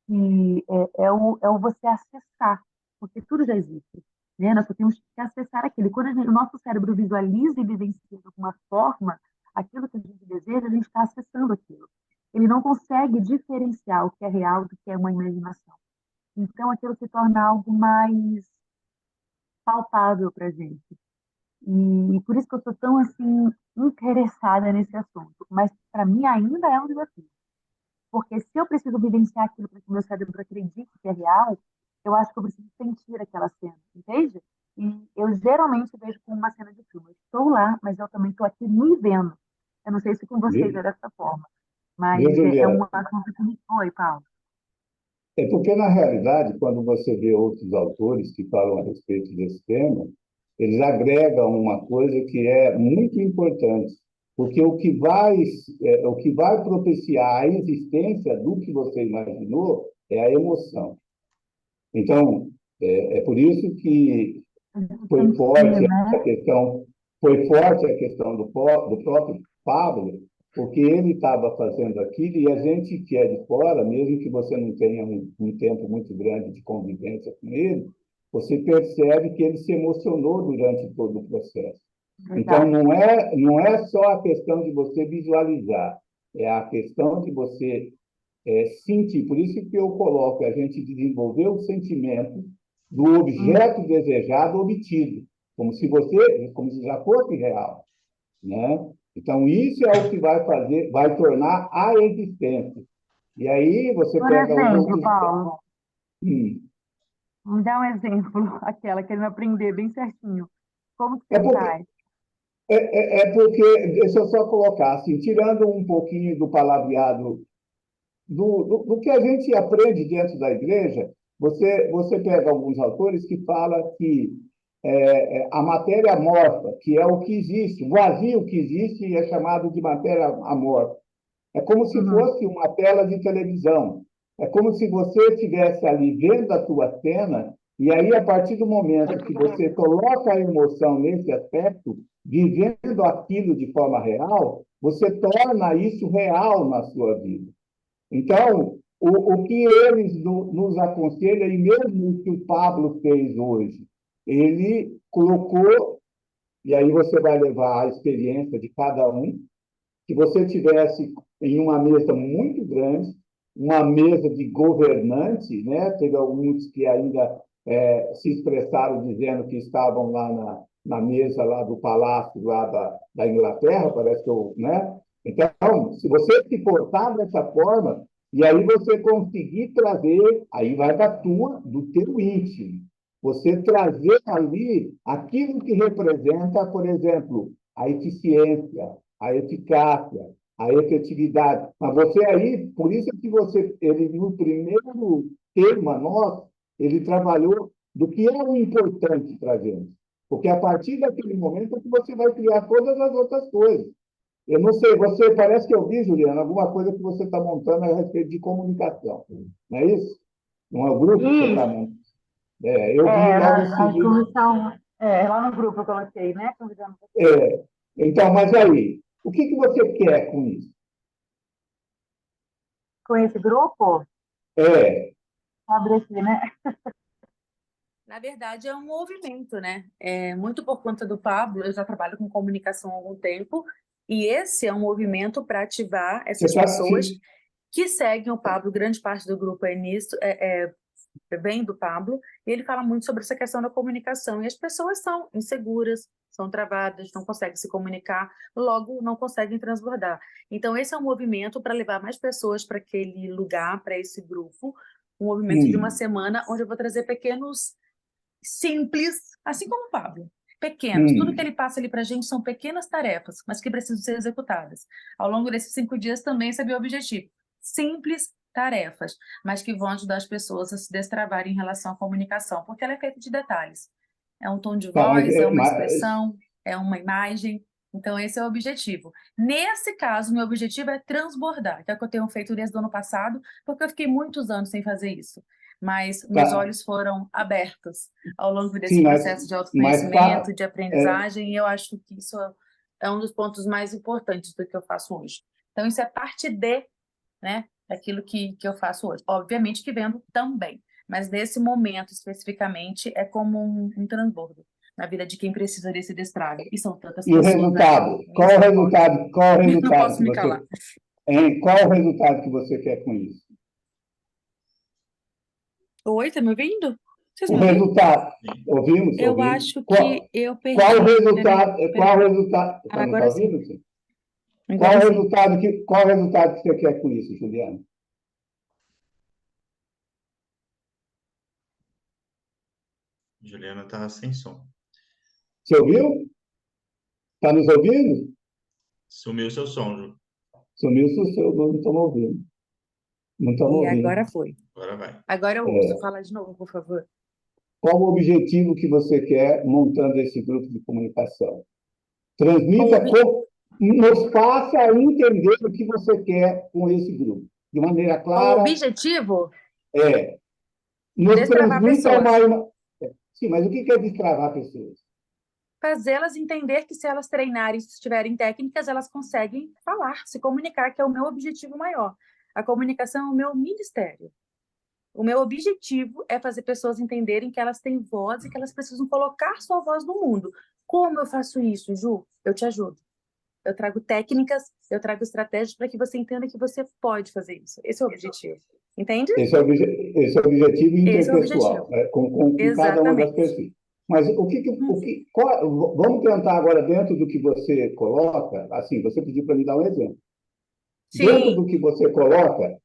que é o você acessar, porque tudo já existe. Né? Nós só temos que acessar aquilo. Quando o nosso cérebro visualiza e vivencia de alguma forma aquilo que a gente deseja, a gente está acessando aquilo. Ele não consegue diferenciar o que é real do que é uma imaginação. Então, aquilo se torna algo mais palpável para a gente. E por isso que eu sou tão assim interessada nesse assunto. Mas para mim ainda é um desafio. Porque se eu preciso vivenciar aquilo para que o meu cérebro acredite que é real, eu acho que eu preciso sentir aquela cena, entende? E eu geralmente vejo como uma cena de filme. Eu estou lá, mas eu também estou aqui me vendo. Eu não sei se com vocês é dessa forma, mas Viu, é Juliana? uma coisa que me foi, Paulo. É porque, na realidade, quando você vê outros autores que falam a respeito desse tema, eles agregam uma coisa que é muito importante, porque o que vai propiciar a existência do que você imaginou é a emoção. Então, é por isso que foi forte a Né? questão, foi forte a questão do próprio Pablo, porque ele estava fazendo aquilo e a gente que é de fora, mesmo que você não tenha um tempo muito grande de convivência com ele, você percebe que ele se emocionou durante todo o processo. Então, Verdade. não é só a questão de você visualizar, é a questão de você sentir. Por isso que eu coloco a gente desenvolver o sentimento do objeto desejado obtido, como se já fosse real, né? Então isso é o que vai tornar a existência. E aí você Por pega os exemplo, outros. Paulo, Hum. me dá um exemplo, aquela querendo aprender bem certinho. Como que É você porque faz? porque deixa eu só colocar assim, tirando um pouquinho do palavreado do que a gente aprende dentro da igreja, você pega alguns autores que falam que a matéria amorfa, que é o que existe, o vazio que existe é chamado de matéria amorfa. É como se Uhum. fosse uma tela de televisão. É como se você estivesse ali vendo a tua cena, e aí, a partir do momento que você coloca a emoção nesse aspecto, vivendo aquilo de forma real, você torna isso real na sua vida. Então, o que eles nos aconselham, e mesmo o que o Pablo fez hoje, ele colocou, e aí você vai levar a experiência de cada um, que você tivesse em uma mesa muito grande uma mesa de governante, né? Teve alguns que ainda se expressaram dizendo que estavam lá na mesa lá do palácio lá da Inglaterra, parece que eu, né? Então, se você se portar dessa forma, e aí você conseguir trazer, aí vai do teu íntimo, você trazer ali aquilo que representa, por exemplo, a eficiência, a eficácia, a efetividade. Mas você aí, por isso que ele no primeiro tema nosso, ele trabalhou do que é o importante para a gente. Porque a partir daquele momento é que você vai criar todas as outras coisas. Eu não sei, você parece que eu vi, Juliana, alguma coisa que você está montando a respeito de comunicação. Não é isso? Não é o grupo que você está montando? Eu vi logo em A seguida. comissão, lá no grupo eu coloquei, né? Convidando você. Então, mas aí, o que você quer com isso? Com esse grupo, abre aqui, né? Na verdade, é um movimento, né? Muito por conta do Pablo, eu já trabalho com comunicação há algum tempo, e esse é um movimento para ativar essas pessoas que seguem o Pablo. Grande parte do grupo vem do Pablo, e ele fala muito sobre essa questão da comunicação. E as pessoas são inseguras, são travadas, não conseguem se comunicar, logo não conseguem transbordar. Então, esse é um movimento para levar mais pessoas para aquele lugar, para esse grupo, um movimento de uma semana, onde eu vou trazer pequenos simples, assim como o Pablo. Pequenos. Tudo que ele passa ali para a gente são pequenas tarefas, mas que precisam ser executadas. Ao longo desses 5 dias também esse é o meu objetivo. Simples tarefas, mas que vão ajudar as pessoas a se destravarem em relação à comunicação, porque ela é feita de detalhes. É um tom de voz, é uma expressão, é uma imagem. Então, esse é o objetivo. Nesse caso, meu objetivo é transbordar, que é o que eu tenho feito desde o ano passado, porque eu fiquei muitos anos sem fazer isso. Mas meus olhos foram abertos ao longo desse processo de autoconhecimento, de aprendizagem, e eu acho que isso é um dos pontos mais importantes do que eu faço hoje. Então, isso é parte né, daquilo que eu faço hoje. Obviamente que vendo também, mas nesse momento especificamente é como um transbordo na vida de quem precisa desse destrave. E são tantas pessoas. E o resultado? Qual o resultado? Não posso me calar. Qual o resultado que você quer com isso? Oi, tá me ouvindo? O resultado. Ouvimos? Eu acho que eu perdi. Qual o resultado? Qual o resultado? Você não está ouvindo? Qual o resultado que você quer com isso, Juliana? Juliana está sem som. Você ouviu? Está nos ouvindo? Sumiu o seu som, Ju. Sumiu o seu, não estamos ouvindo. Não estamos ouvindo. Agora foi. Agora vai. Agora eu ouço. Fala de novo, por favor. Qual o objetivo que você quer montando esse grupo de comunicação? Transmita, nos faça entender o que você quer com esse grupo. De maneira clara. O objetivo? Nos destravar transmita pessoas. Sim, mas o que é destravar pessoas? Fazê-las entender que se elas treinarem, se tiverem técnicas, elas conseguem falar, se comunicar, que é o meu objetivo maior. A comunicação é o meu ministério. O meu objetivo é fazer pessoas entenderem que elas têm voz e que elas precisam colocar sua voz no mundo. Como eu faço isso, Ju? Eu te ajudo. Eu trago técnicas, eu trago estratégias para que você entenda que você pode fazer isso. Esse é o objetivo. Entende? Esse é o objetivo interpessoal, com cada uma das pessoas. Mas vamos tentar agora, dentro do que você coloca, assim, você pediu para me dar um exemplo. Sim. Dentro do que você coloca,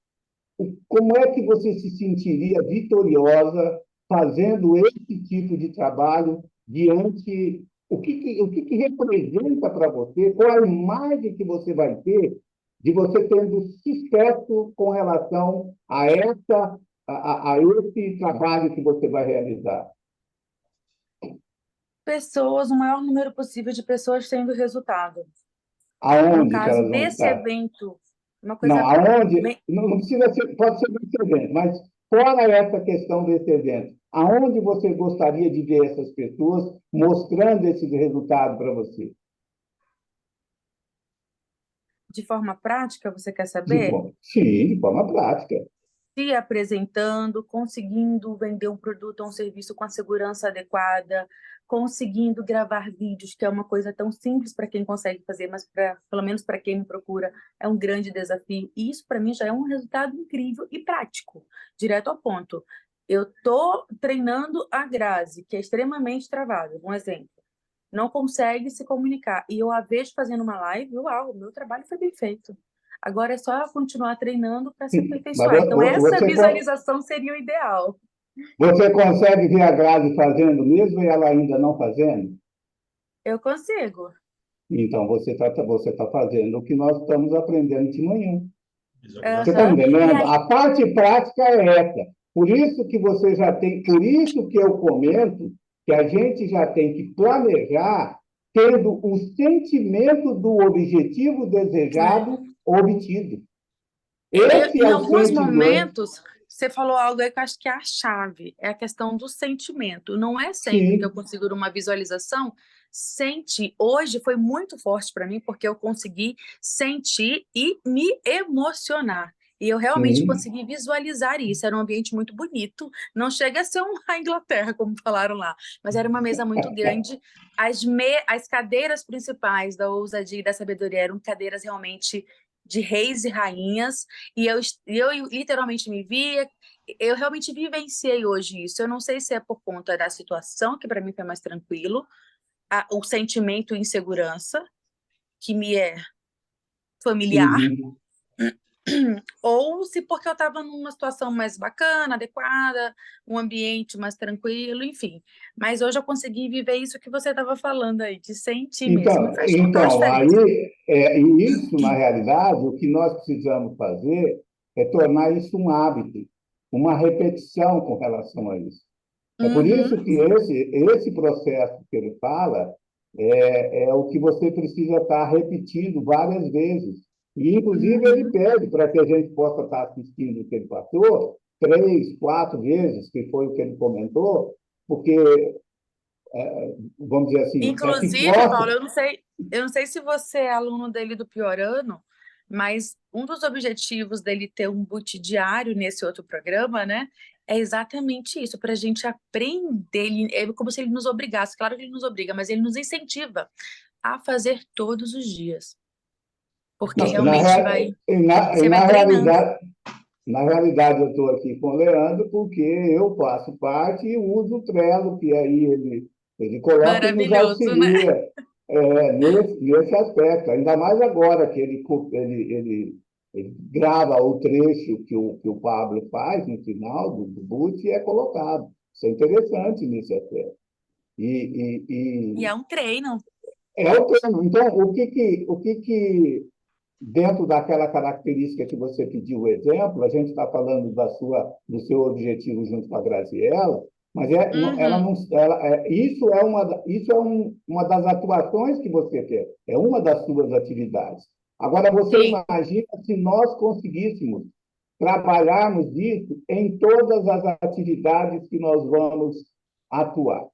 como é que você se sentiria vitoriosa fazendo esse tipo de trabalho diante... O que representa para você? Qual a imagem que você vai ter de você tendo sucesso com relação a esse trabalho que você vai realizar? Pessoas, o maior número possível de pessoas tendo resultado. Aonde no caso que elas vão desse estar? evento, uma coisa... Não, aonde? Não precisa ser, pode ser desse evento, mas fora essa questão desse evento, aonde você gostaria de ver essas pessoas mostrando esse resultado para você? De forma prática, você quer saber? Sim, de forma prática. Se apresentando, conseguindo vender um produto ou um serviço com a segurança adequada, conseguindo gravar vídeos, que é uma coisa tão simples para quem consegue fazer, mas pelo menos para quem me procura, é um grande desafio. E isso, para mim, já é um resultado incrível e prático, direto ao ponto. Eu estou treinando a Grazi, que é extremamente travada, um exemplo. Não consegue se comunicar. E eu a vejo fazendo uma live, uau, o meu trabalho foi bem feito. Agora é só continuar treinando para se Mas aperfeiçoar. Então, essa você, visualização seria o ideal. você consegue ver a Grazi fazendo mesmo e ela ainda não fazendo? Eu consigo. Então, você tá fazendo o que nós estamos aprendendo de manhã. Você está Aham. E entendendo? aí, A parte prática é essa. Por isso que você já tem, por isso que eu comento que a gente já tem que planejar tendo o sentimento do objetivo desejado obtido. Esse é em o alguns sentimento. momentos, você falou algo aí que eu acho que é a chave, é a questão do sentimento. Não é sempre que eu Sim, consigo, numa visualização, sentir. Hoje foi muito forte para mim, porque eu consegui sentir e me emocionar. E eu realmente sim. consegui visualizar isso. Era um ambiente muito bonito. Não chega a ser a Inglaterra, como falaram lá, mas era uma mesa muito grande. As cadeiras principais da ousadia e da sabedoria eram cadeiras realmente de reis e rainhas, e eu literalmente me via, eu realmente vivenciei hoje isso. Eu não sei se é por conta da situação, que para mim foi mais tranquilo, o sentimento de insegurança, que me é familiar, Uhum. ou se porque eu estava numa situação mais bacana, adequada, um ambiente mais tranquilo, enfim. Mas hoje eu consegui viver isso que você estava falando aí, de sentir mesmo, e faz total diferença. Aí, e isso, na realidade, o que nós precisamos fazer é tornar isso um hábito, uma repetição com relação a isso. É por Uhum, isso que esse processo que ele fala é o que você precisa estar repetindo várias vezes. E, inclusive, ele uhum. pede para que a gente possa estar assistindo o que ele passou 3, 4 vezes, que foi o que ele comentou, porque, vamos dizer assim, para que Inclusive, possa. Paulo, eu não sei se você é aluno dele do Piorano, mas um dos objetivos dele ter um boot diário nesse outro programa, né, é exatamente isso, para a gente aprender. É como se ele nos obrigasse. Claro que ele nos obriga, mas ele nos incentiva a fazer todos os dias, porque Não, realmente você vai treinando. na realidade, eu estou aqui com o Leandro porque eu faço parte e uso o Trello, que aí ele coloca e nos Maravilhoso, né? auxilia nesse aspecto. Ainda mais agora que ele grava o trecho que o Pablo faz no final do boot e é colocado. Isso é interessante nesse aspecto. E é E um treino. é o treino. Então, o que dentro daquela característica que você pediu o exemplo, a gente está falando do seu objetivo junto com a Graziella, mas ela Uhum. não, isso é uma das atuações que você quer, é uma das suas atividades. Agora, você Sim. imagina se nós conseguíssemos trabalharmos isso em todas as atividades que nós vamos atuar.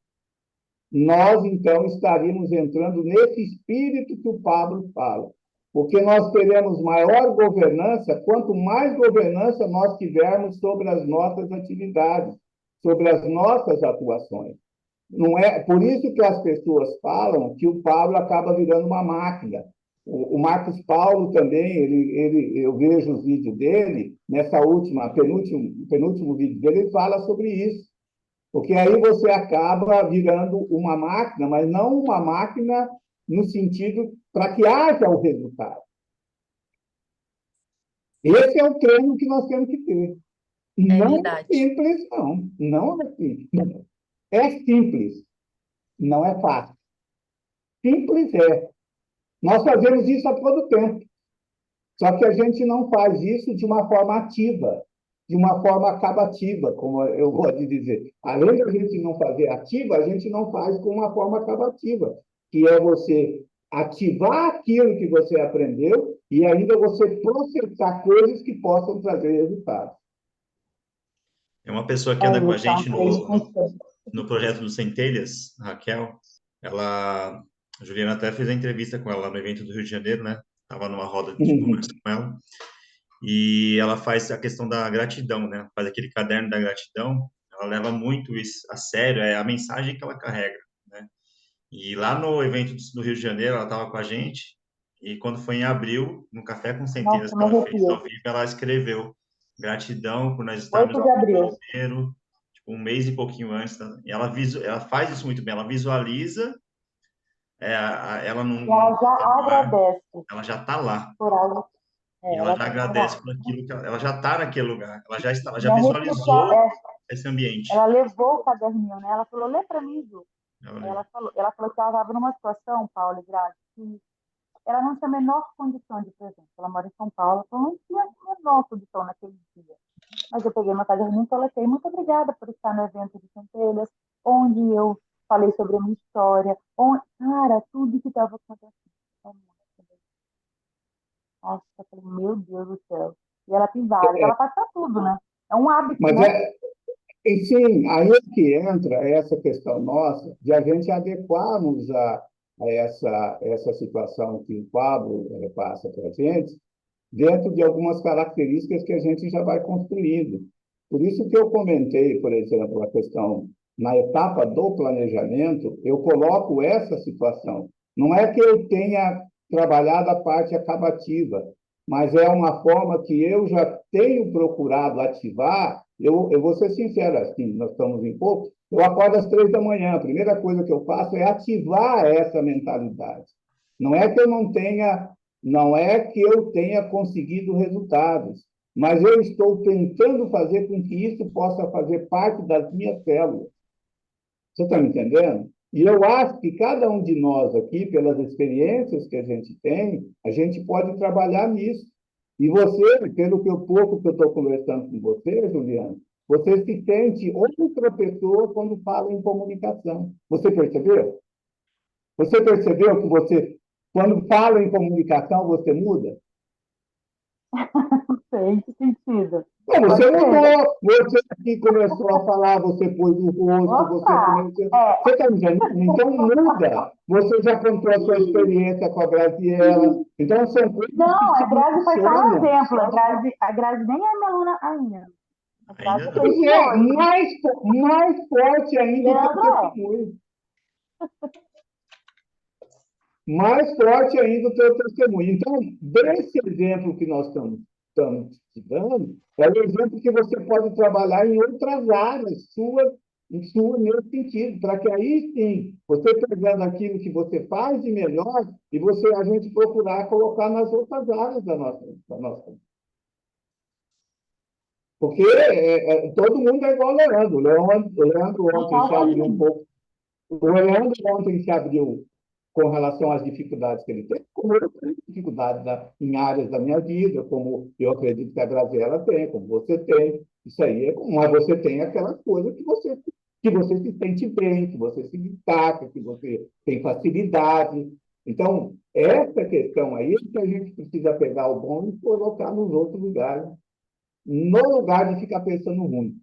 Nós, então, estaríamos entrando nesse espírito que o Pablo fala, porque nós teremos maior governança quanto mais governança nós tivermos sobre as nossas atividades, sobre as nossas atuações. Não é por isso que as pessoas falam que o Pablo acaba virando uma máquina. O Marcos Paulo também, eu vejo os vídeos dele, nessa penúltimo vídeo dele, ele fala sobre isso. Porque aí você acaba virando uma máquina, mas não uma máquina no sentido para que haja o resultado. Esse é o treino que nós temos que ter. É Não é verdade. simples, não. Não é simples. É simples, não é fácil. Simples é. Nós fazemos isso a todo tempo. Só que a gente não faz isso de uma forma ativa, de uma forma acabativa, como eu gosto de dizer. Além da gente não fazer ativa, a gente não faz com uma forma acabativa, que é você ativar aquilo que você aprendeu e ainda você processar coisas que possam trazer resultados. É uma pessoa que anda com É a isso, é um gente treino no, constante. no projeto do Centelhas, a Raquel. A Juliana até fez a entrevista com ela no evento do Rio de Janeiro, né? Estava numa roda de conversa com ela. E ela faz a questão da gratidão, né? Faz aquele caderno da gratidão. Ela leva muito isso a sério, é a mensagem que ela carrega, né? E lá no evento do Rio de Janeiro, ela estava com a gente, e quando foi em abril, no Café com Centenas Nossa, que me ela fez ao arrepio. vivo, ela escreveu gratidão por nós estarmos 8 no de Rio abril. de Janeiro, tipo, um mês e pouquinho antes. Tá? E ela faz isso muito bem, ela visualiza, ela não, E ela já lugar, agradece ela já está lá. por algo. E ela Ela já tem agradece coragem. por aquilo que ela já está naquele lugar, ela já está, ela já Me arrepio porque visualizou esse ambiente. ela levou o caderninho, né? Ela falou, lê para mim, Ju. Ela, Ela falou que ela estava numa situação, Paulo e Grazi, que ela não tinha a menor condição de presente. Ela mora em São Paulo, então não tinha a menor condição naquele dia. Mas eu peguei meu caderninho e coloquei, muito obrigada por estar no evento de Centelhas, onde eu falei sobre a minha história, onde, cara, tudo que estava acontecendo. Nossa, eu falei, meu Deus do céu. E ela tem vários, ela faz pra tudo, né? É um hábito, Mas né? e sim, aí é que entra essa questão nossa de a gente adequarmos a essa situação que o Pablo passa para a gente, dentro de algumas características que a gente já vai construindo. Por isso que eu comentei, por exemplo, a questão, na etapa do planejamento, eu coloco essa situação. Não é que eu tenha trabalhado a parte acabativa, mas é uma forma que eu já tenho procurado ativar. Eu vou ser sincero, assim, nós estamos em pouco, eu acordo às 3 da manhã, a primeira coisa que eu faço é ativar essa mentalidade. Não é que eu não tenha não é que eu tenha conseguido resultados, mas eu estou tentando fazer com que isso possa fazer parte das minhas células. Você está me entendendo? E eu acho que cada um de nós aqui, pelas experiências que a gente tem, a gente pode trabalhar nisso. E você, pelo que pouco que eu estou conversando com você, Juliana, você se sente outra pessoa quando fala em comunicação. Você percebeu? Você percebeu que você, quando fala em comunicação, você muda? Não sei em que sentido. Não, Pode você ser. mudou. Você que começou a falar, você pôs o rosto, você Opa! começou. Você está me entendendo? Então muda. Você já contou a sua experiência com a Graziella. Então são coisas Não, que a se Grazi foi só um funcionam. exemplo. A Grazi nem é melona ainda. A ainda Grazi não. tem Pois é, 18. mais forte ainda o teu Leandro é. testemunho. Mais forte ainda o teu testemunho. Então, desse exemplo que nós estamos te dando, é o exemplo que você pode trabalhar em outras áreas suas nesse sentido, para que aí sim, você pegando aquilo que você faz de melhor e a gente procurar colocar nas outras áreas da nossa. Porque todo mundo é igual ao Leandro. O Leandro Não ontem se falta abriu um ninguém. pouco. O Leandro ontem se abriu com relação às dificuldades que ele tem, como eu tenho dificuldades em áreas da minha vida, como eu acredito que a Graziella tem, como você tem. Isso aí é como você tem aquela coisa que você se sente bem, que você se destaca, que você tem facilidade. Então, essa questão aí é que a gente precisa pegar o bom e colocar nos outros lugares, no lugar de ficar pensando ruim.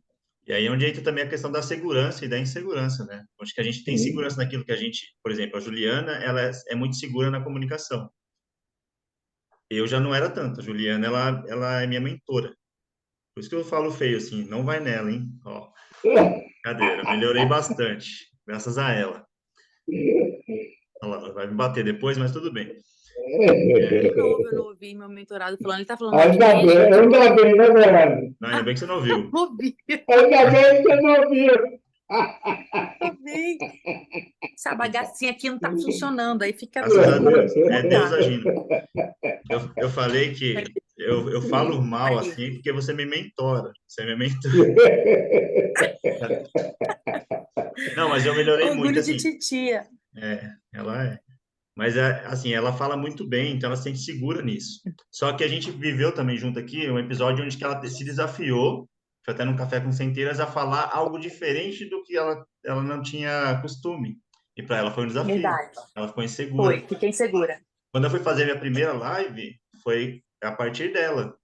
E aí é onde entra também a questão da segurança e da insegurança, né? Acho que a gente tem Sim. segurança naquilo que a gente, por exemplo, a Juliana, ela é muito segura na comunicação. Eu já não era tanto. A Juliana, ela é minha mentora. Por isso que eu falo feio assim, não vai nela, hein? Ó, cadeira, melhorei bastante, graças a ela. Ela vai me bater depois, mas tudo bem. De novo, eu não ouvi meu mentorado falando. Ele tá falando mal de Ainda mim, bem, gente? ainda bem, né, Leandro? Não, ainda bem que você não viu. Ouvi, Ainda bem que você não viu. ouvi. Essa bagacinha aqui não tá funcionando. Aí fica Graças a tudo Deus. É Deus mutado. agindo. Eu falei que eu falo mal Aí. assim porque você me mentora. Você me mentora. Não, mas eu melhorei muito, Orgulho de assim. titia. Ela é. Mas, assim, ela fala muito bem, então ela se sente segura nisso. Só que a gente viveu também junto aqui um episódio onde que ela se desafiou, foi até num café com centeiras, a falar algo diferente do que ela não tinha costume. E para ela foi um desafio. Verdade. Ela ficou insegura. Foi, fiquei insegura. Quando eu fui fazer minha primeira live, foi a partir dela.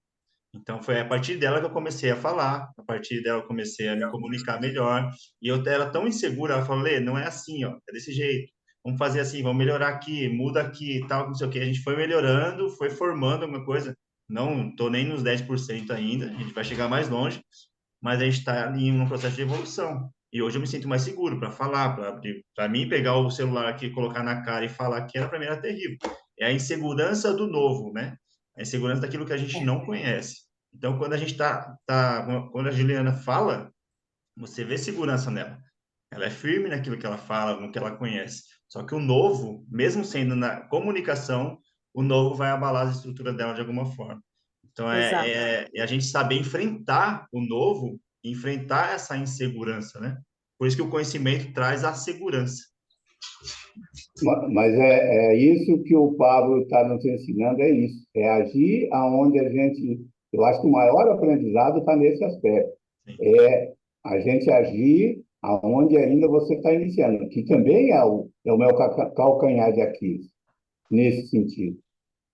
Então, foi a partir dela que eu comecei a falar, a partir dela eu comecei a me comunicar melhor. E eu era tão insegura, ela falou, Lê, não é assim, ó, é desse jeito. Vamos fazer assim, vamos melhorar aqui, muda aqui e tal, não sei o quê. A gente foi melhorando, foi formando alguma coisa. Não estou nem nos 10% ainda, a gente vai chegar mais longe, mas a gente está em um processo de evolução. E hoje eu me sinto mais seguro para falar, para mim pegar o celular aqui, colocar na cara e falar que era para mim era terrível. É a insegurança do novo, né? A insegurança daquilo que a gente não conhece. Então, quando a gente quando a Juliana fala, você vê segurança nela. Ela é firme naquilo que ela fala, no que ela conhece. Só que o novo, mesmo sendo na comunicação, o novo vai abalar a estrutura dela de alguma forma. Então, Exato. é a gente saber enfrentar o novo, enfrentar essa insegurança, né? Por isso que o conhecimento traz a segurança. Mas é isso que o Pablo está nos ensinando, é isso. É agir aonde a gente... Eu acho que o maior aprendizado está nesse aspecto. Sim. É a gente agir aonde ainda você está iniciando, que também é o meu calcanhar de Aquiles, nesse sentido.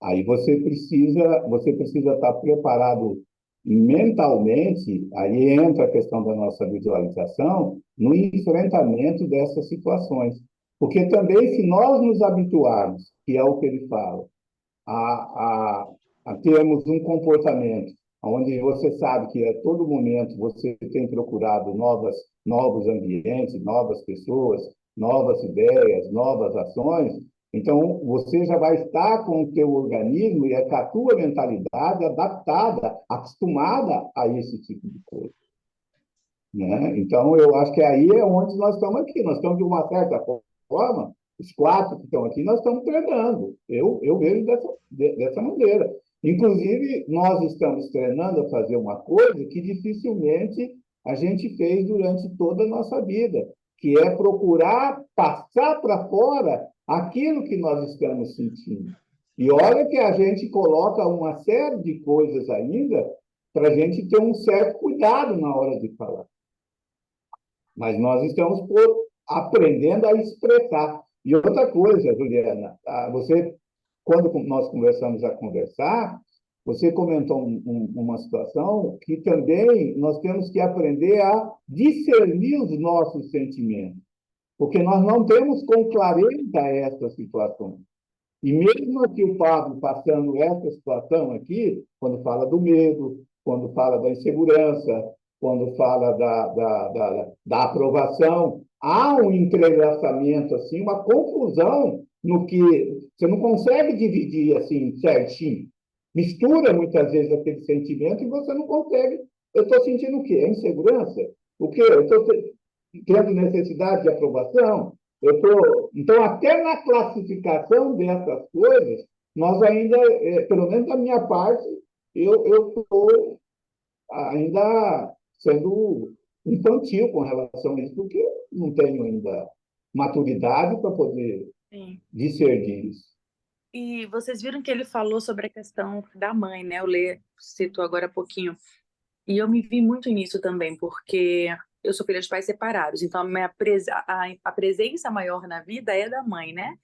Aí você precisa estar preparado mentalmente, aí entra a questão da nossa visualização, no enfrentamento dessas situações. Porque também, se nós nos habituarmos, que é o que ele fala, a termos um comportamento onde você sabe que a todo momento você tem procurado novos ambientes, novas pessoas, novas ideias, novas ações, então você já vai estar com o teu organismo e com a tua mentalidade adaptada, acostumada a esse tipo de coisa. Né? Então, eu acho que aí é onde nós estamos aqui. Nós estamos, de uma certa forma, os 4 que estão aqui, nós estamos treinando. Eu vejo dessa maneira. Inclusive, nós estamos treinando a fazer uma coisa que dificilmente a gente fez durante toda a nossa vida, que é procurar passar para fora aquilo que nós estamos sentindo. E olha que a gente coloca uma série de coisas ainda para a gente ter um certo cuidado na hora de falar. Mas nós estamos aprendendo a expressar. E outra coisa, Juliana, você, quando nós começamos a conversar, você comentou uma situação que também nós temos que aprender a discernir os nossos sentimentos, porque nós não temos com clareza essa situação. E mesmo aqui o Pablo passando essa situação aqui, quando fala do medo, quando fala da insegurança, quando fala da aprovação, há um entrelaçamento, assim, uma confusão no que você não consegue dividir assim certinho. Mistura muitas vezes aquele sentimento e você não consegue. Eu estou sentindo o quê? É insegurança? O quê? Eu estou tendo necessidade de aprovação? Então, até na classificação dessas coisas, nós ainda, pelo menos da minha parte, eu estou ainda sendo infantil com relação a isso, porque não tenho ainda maturidade para poder discernir isso. E vocês viram que ele falou sobre a questão da mãe, né? O Lê citou agora há pouquinho. E eu me vi muito nisso também, porque eu sou filha de pais separados, então a presença maior na vida é da mãe, né?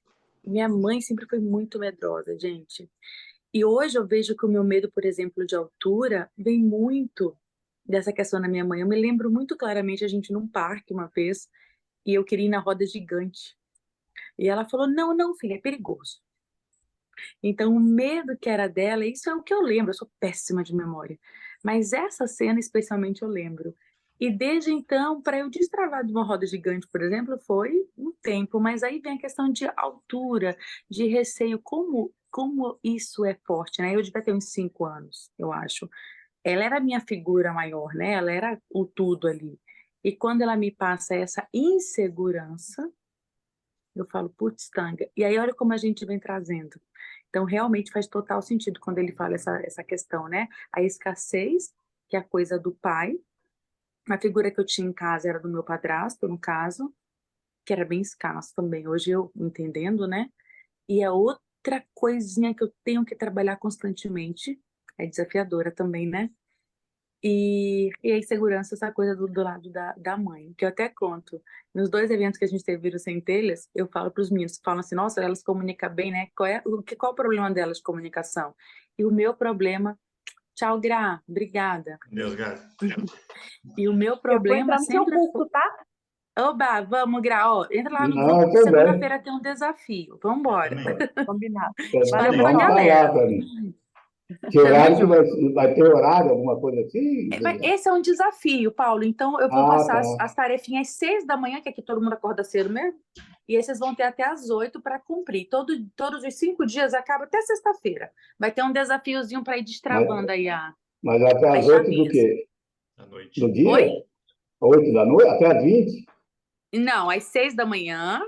Minha mãe sempre foi muito medrosa, gente. E hoje eu vejo que o meu medo, por exemplo, de altura, vem muito dessa questão da minha mãe. Eu me lembro muito claramente a gente num parque uma vez, e eu queria ir na roda gigante. E ela falou, não, não, filha, é perigoso. Então, o medo que era dela, isso é o que eu lembro, eu sou péssima de memória. Mas essa cena, especialmente, eu lembro. E desde então, para eu destravar de uma roda gigante, por exemplo, foi um tempo. Mas aí vem a questão de altura, de receio, como isso é forte, né? Eu devia ter uns 5 anos, eu acho. Ela era a minha figura maior, né? Ela era o tudo ali. E quando ela me passa essa insegurança, eu falo, putz, tanga. E aí olha como a gente vem trazendo. Então, realmente faz total sentido quando ele fala essa questão, né? A escassez, que é a coisa do pai. A figura que eu tinha em casa era do meu padrasto, no caso, que era bem escasso também. Hoje eu entendendo, né? E a outra coisinha que eu tenho que trabalhar constantemente, é desafiadora também, né? E a insegurança, essa coisa do lado da mãe, que eu até conto. Nos 2 eventos que a gente teve Vírus Sem Telhas, eu falo para os meninos que falam assim, nossa, elas comunicam bem, né? Qual o problema delas de comunicação? E o meu problema... Tchau, Gra, obrigada. Deus, Gra. E o meu Eu vou problema entrar no seu sempre curso, foi... tá? Oba, vamos, Gra, ó, entra lá no Não, grupo que também. segunda-feira tem um desafio. Vamos embora. Combinado. Valeu, Espalha pra vamos galera. falar para mim. Que Tamo horário que junto. vai ter horário, alguma coisa assim, Juliana? Esse é um desafio, Paulo. Então, eu vou Ah, passar tá. as tarefinhas às 6 da manhã, que aqui todo mundo acorda cedo mesmo. E aí vocês vão ter até às 8 para cumprir. Todos os 5 dias acaba até sexta-feira. Vai ter um desafiozinho para ir Mas, destravando aí mas até as às 8 do chavinhas. quê? à Do noite. Oi? dia? 8 da noite? Até às 20? Não, às 6 da manhã,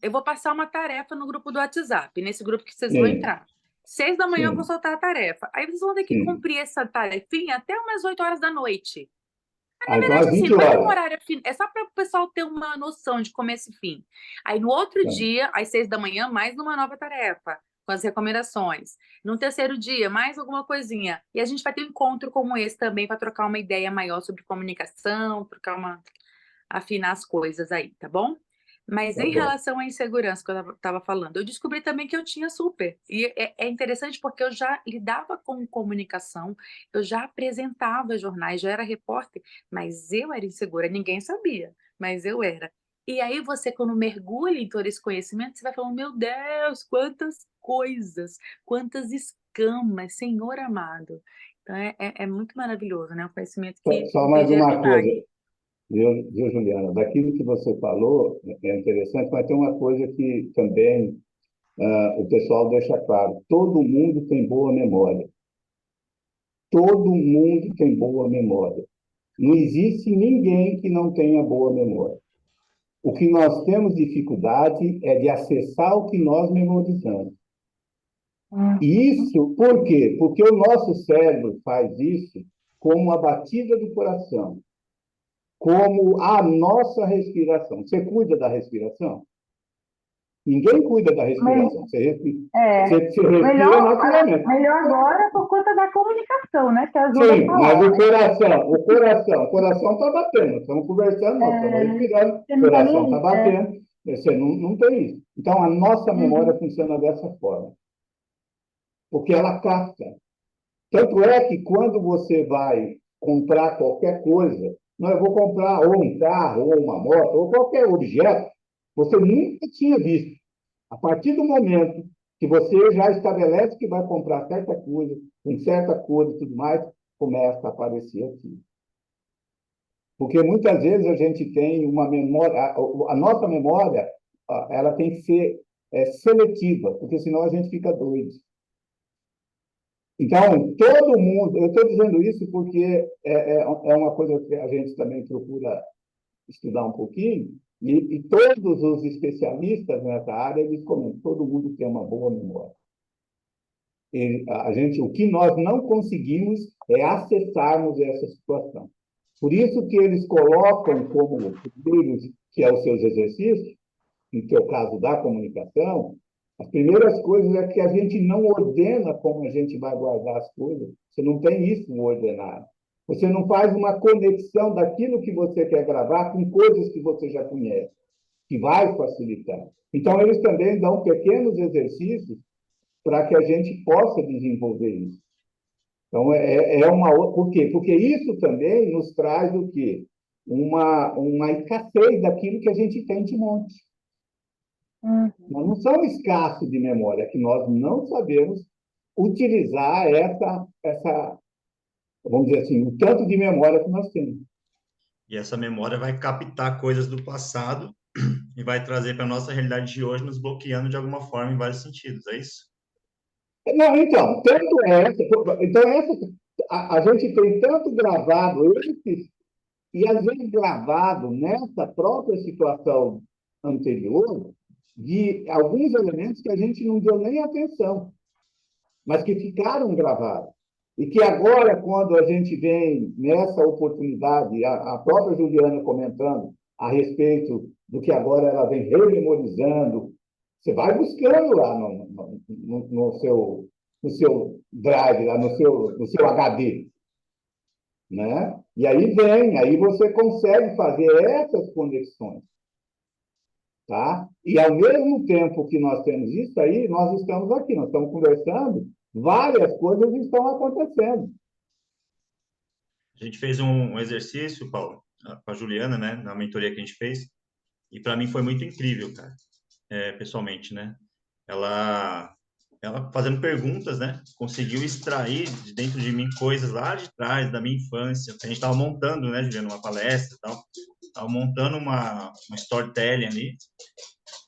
eu vou passar uma tarefa no grupo do WhatsApp, nesse grupo que vocês vão Sim, entrar. 6 da manhã eu vou sim, soltar a tarefa. Aí vocês vão ter que sim. cumprir essa tarefinha até umas 8 horas da noite. Ah, Na então às verdade, assim, 20 não vai ter um horas. horário fim, é só para o pessoal ter uma noção de começo e fim. Aí no outro Tá, dia, às 6 da manhã, mais uma nova tarefa, com as recomendações. No terceiro dia, mais alguma coisinha. E a gente vai ter um encontro como esse também para trocar uma ideia maior sobre comunicação, afinar as coisas aí, tá bom? Mas tá em bom. relação à insegurança que eu estava falando, eu descobri também que eu tinha super. E é interessante porque eu já lidava com comunicação, eu já apresentava jornais, já era repórter, mas eu era insegura, ninguém sabia, mas eu era. E aí você, quando mergulha em todo esse conhecimento, você vai falando, meu Deus, quantas coisas, quantas escamas, Senhor amado. Então é muito maravilhoso, né? O conhecimento que Só o mais PG uma coisa, traz. viu, Juliana? Daquilo que você falou, é interessante, mas tem uma coisa que também o pessoal deixa claro: todo mundo tem boa memória. Todo mundo tem boa memória. Não existe ninguém que não tenha boa memória. O que nós temos dificuldade é de acessar o que nós memorizamos. E isso, por quê? Porque o nosso cérebro faz isso como a batida do coração, como a nossa respiração. Você cuida da respiração? Ninguém cuida da respiração. É, Você respira naturalmente. melhor agora por conta da comunicação, né? Que ajuda a Sim, mas falar, né? o coração está batendo. Estamos conversando, nós estamos respirando, o Você não tá coração está nem. batendo. Você não tem isso. Então, a nossa memória Uhum. funciona dessa forma, porque ela capta. Tanto é que quando você vai comprar qualquer coisa, não, eu vou comprar ou um carro, ou uma moto, ou qualquer objeto, você nunca tinha visto. A partir do momento que você já estabelece que vai comprar certa coisa, com certa cor e tudo mais, começa a aparecer aqui. Porque muitas vezes a gente tem uma memória, a nossa memória, ela tem que ser seletiva, porque senão a gente fica doido. Então, todo mundo, eu estou dizendo isso porque é uma coisa que a gente também procura estudar um pouquinho, e todos os especialistas nessa área, eles comentam, todo mundo tem uma boa memória. O que nós não conseguimos é acessarmos essa situação. Por isso que eles colocam como primeiros, que é os seus exercícios, no teu caso da comunicação, as primeiras coisas é que a gente não ordena como a gente vai guardar as coisas. Você não tem isso no ordenado. Você não faz uma conexão daquilo que você quer gravar com coisas que você já conhece, que vai facilitar. Então, eles também dão pequenos exercícios para que a gente possa desenvolver isso. Então, por quê? Porque isso também nos traz o quê? Uma escassez daquilo que a gente tem de monte. Uhum. Nós não somos escassos de memória, é que nós não sabemos utilizar vamos dizer assim, o tanto de memória que nós temos. E essa memória vai captar coisas do passado e vai trazer para a nossa realidade de hoje, nos bloqueando de alguma forma em vários sentidos, é isso? Não, então, a gente tem tanto gravado esses, e às vezes gravado nessa própria situação anterior, de alguns elementos que a gente não deu nem atenção, mas que ficaram gravados. E que agora, quando a gente vem nessa oportunidade, a própria Juliana comentando a respeito do que agora ela vem rememorizando, você vai buscando lá no seu drive, lá no seu HD. Né? E aí você consegue fazer essas conexões. Tá? E ao mesmo tempo que nós temos isso aí, nós estamos aqui, nós estamos conversando, várias coisas estão acontecendo. A gente fez um exercício, Paulo, com a Juliana, né, na mentoria que a gente fez, e para mim foi muito incrível, cara, pessoalmente, né? Ela ela fazendo perguntas, né? Conseguiu extrair de dentro de mim coisas lá de trás, da minha infância. A gente estava montando, né, Juliana, uma palestra e tal. Estava montando uma storytelling ali.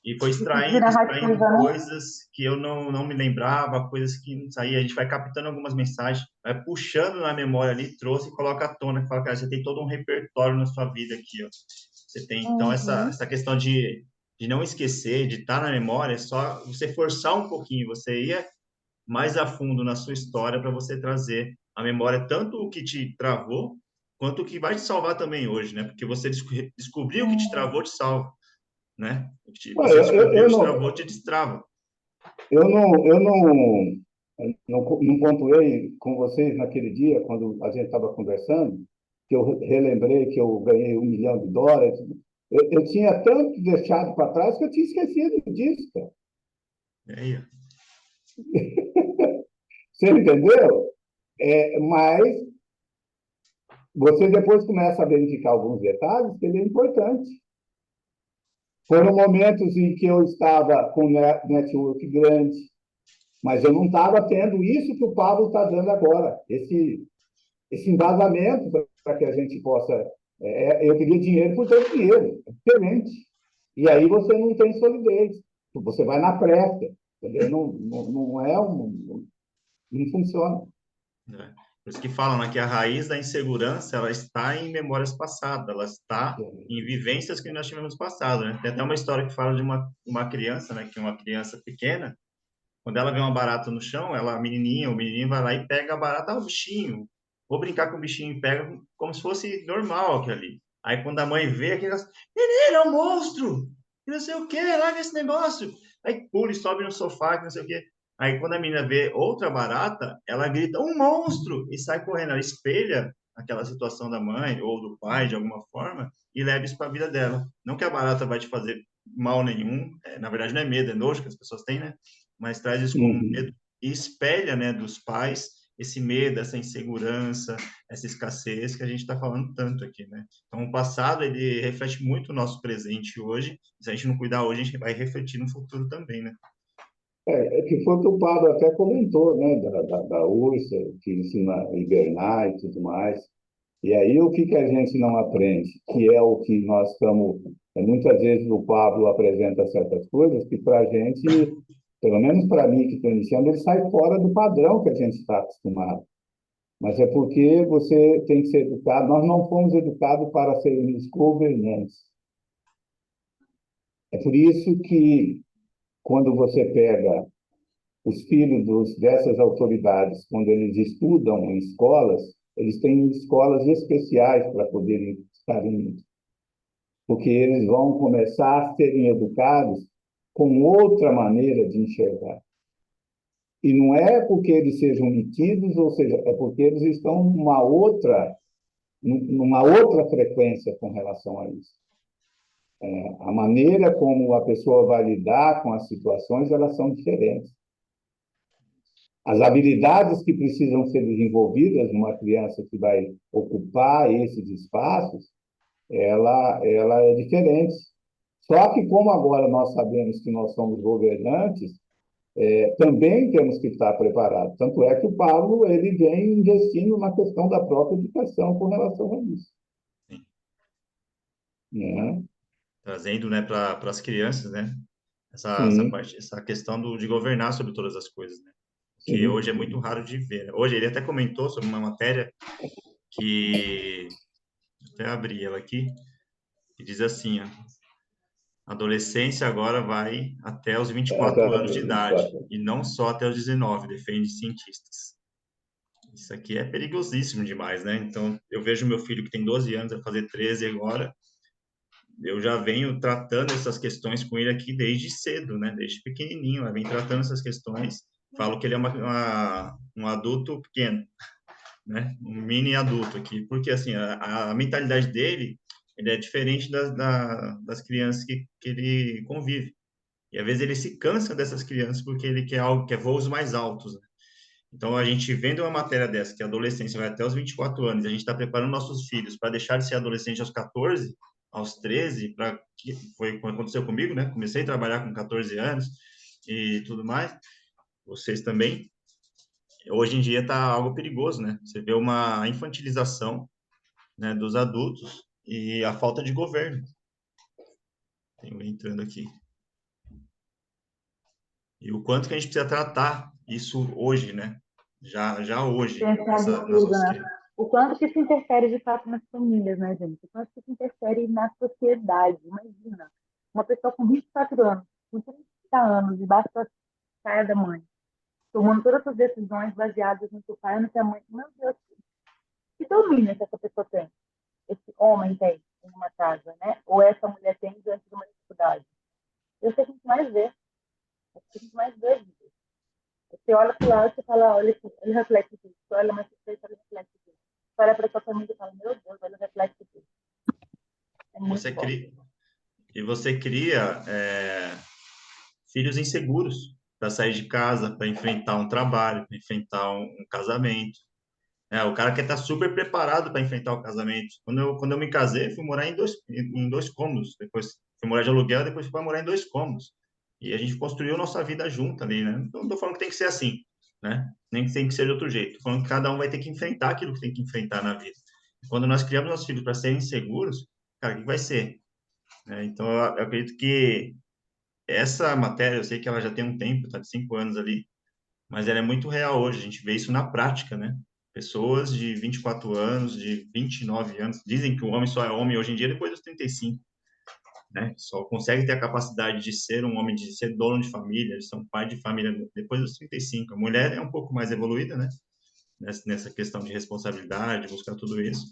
E foi De extraindo narrativa, né? coisas que eu não me lembrava, coisas que não saía. A gente vai captando algumas mensagens, vai puxando na memória ali, trouxe e coloca à tona. Fala, cara, você tem todo um repertório na sua vida aqui, ó. Você tem, então, Uhum. essa questão de não esquecer, de estar na memória, é só você forçar um pouquinho, você ia mais a fundo na sua história para você trazer a memória, tanto o que te travou, quanto o que vai te salvar também hoje, né? Porque você descobriu o que te travou, te salva, né? Olha, Você descobriu o que te travou, te destrava. não pontuei com vocês naquele dia, quando a gente estava conversando, que eu relembrei que eu ganhei US$ 1 milhão. Eu tinha tanto deixado para trás que eu tinha esquecido disso, cara. É aí, ó. Você entendeu? Mas você depois começa a verificar alguns detalhes que ele é importante. Foram momentos em que eu estava com network grande, mas eu não estava tendo isso que o Pablo está dando agora, esse embasamento para que a gente possa. Eu queria dinheiro por ter dinheiro, é diferente. E aí você não tem solidez, você vai na pressa, entendeu? Não é não funciona. Né? Por isso que falam, né, que a raiz da insegurança, ela está em memórias passadas, ela está em vivências que nós tivemos no passado, né? Tem até uma história que fala de uma criança, né, que é uma criança pequena, quando ela vê uma barata no chão, ela, a menininha, o menininho vai lá e pega a barata, o bichinho, vou brincar com o bichinho, pega como se fosse normal aquilo ali. Aí quando a mãe vê aquilo, ela, menino, é um monstro, e não sei o que, larga esse negócio. Aí pula e sobe no sofá, que não sei o que. Aí quando a menina vê outra barata, ela grita, um monstro, e sai correndo, ela espelha aquela situação da mãe ou do pai, de alguma forma, e leva isso para a vida dela. Não que a barata vai te fazer mal nenhum, na verdade não é medo, é nojo que as pessoas têm, né? Mas traz isso como Uhum. medo e espelha, né, dos pais esse medo, essa insegurança, essa escassez que a gente está falando tanto aqui, né? Então, o passado, ele reflete muito o nosso presente hoje. Se a gente não cuidar hoje, a gente vai refletir no futuro também, né? Que foi o que o Pablo até comentou, né, da URSA, que ensina a hibernar e tudo mais. E aí o que, que a gente não aprende? Que é o que nós estamos. Muitas vezes o Pablo apresenta certas coisas que para a gente, pelo menos para mim que estou iniciando, ele sai fora do padrão que a gente está acostumado. Mas é porque você tem que ser educado. Nós não fomos educados para sermos governantes. É por isso que quando você pega os filhos dessas autoridades, quando eles estudam em escolas, eles têm escolas especiais para poderem estar indo, porque eles vão começar a serem educados com outra maneira de enxergar. E não é porque eles sejam metidos, ou seja, é porque eles estão numa outra frequência com relação a isso. A maneira como a pessoa vai lidar com as situações, elas são diferentes. As habilidades que precisam ser desenvolvidas numa criança que vai ocupar esses espaços, ela é diferente. Só que como agora nós sabemos que nós somos governantes, também temos que estar preparados. Tanto é que o Pablo ele vem investindo na questão da própria educação com relação a isso. Sim. Né? Trazendo, né, para as crianças, né, essa Sim, parte, essa questão de governar sobre todas as coisas, né? Que sim, hoje é muito sim. raro de ver, né? Hoje ele até comentou sobre uma matéria que até abri ela aqui, que diz assim, ó, a adolescência agora vai até os 24 anos de idade, e não só até os 19, defende cientistas. Isso aqui é perigosíssimo demais, né? Então, eu vejo meu filho que tem 12 anos, vai fazer 13 agora, eu já venho tratando essas questões com ele aqui desde cedo, né? Desde pequenininho, eu venho tratando essas questões, falo que ele é um adulto pequeno, né? Um mini adulto aqui, porque assim, a mentalidade dele, ele é diferente das crianças que ele convive. E às vezes ele se cansa dessas crianças porque ele quer algo, quer voos mais altos, né? Então a gente vendo uma matéria dessa, que a adolescência vai até os 24 anos, e a gente está preparando nossos filhos para deixar de ser adolescente aos 14, aos 13, para foi o que aconteceu comigo, né? Comecei a trabalhar com 14 anos e tudo mais. vocês também, hoje em dia está algo perigoso, né? Você vê uma infantilização, né, dos adultos e a falta de governo. Tem um entrando aqui. E o quanto que a gente precisa tratar isso hoje, né? Já hoje, Gente, é um nas absurdo, nossas né? crianças. O quanto que isso interfere de fato nas famílias, né, gente? O quanto que isso interfere na sociedade. Imagina, uma pessoa com 24 anos, com 30 anos, debaixo da saia da mãe, tomando todas as decisões baseadas no que o pai e no que a mãe. Meu Deus, que domínio que essa pessoa tem, esse homem tem em uma casa, né? Ou essa mulher tem diante de uma dificuldade. Eu sei que a gente mais vê, é o que a gente mais vê. Você olha para o lado e fala, olha, ele reflete aqui. Você olha mais para frente, ele reflete aqui. Você olha para sua família e fala, meu Deus, ele reflete aqui. É muito Você forte. cria, e você cria filhos inseguros para sair de casa, para enfrentar um trabalho, para enfrentar um casamento. O cara quer estar super preparado para enfrentar o casamento. Quando eu me casei, fui morar em dois cômodos. Depois fui morar de aluguel, depois fui morar em dois cômodos. E a gente construiu nossa vida junto ali, né? Não estou falando que tem que ser assim, né? Nem que tem que ser de outro jeito. Tô falando que cada um vai ter que enfrentar aquilo que tem que enfrentar na vida. Quando nós criamos nossos filhos para serem seguros, cara, o que vai ser? Então, eu acredito que essa matéria, eu sei que ela já tem um tempo, está de 5 anos ali, mas ela é muito real hoje. A gente vê isso na prática, né? Pessoas de 24 anos, de 29 anos, dizem que o homem só é homem hoje em dia depois dos 35, né? Só consegue ter a capacidade de ser um homem, de ser dono de família, de ser um pai de família depois dos 35. A mulher é um pouco mais evoluída, né? Nessa questão de responsabilidade, buscar tudo isso.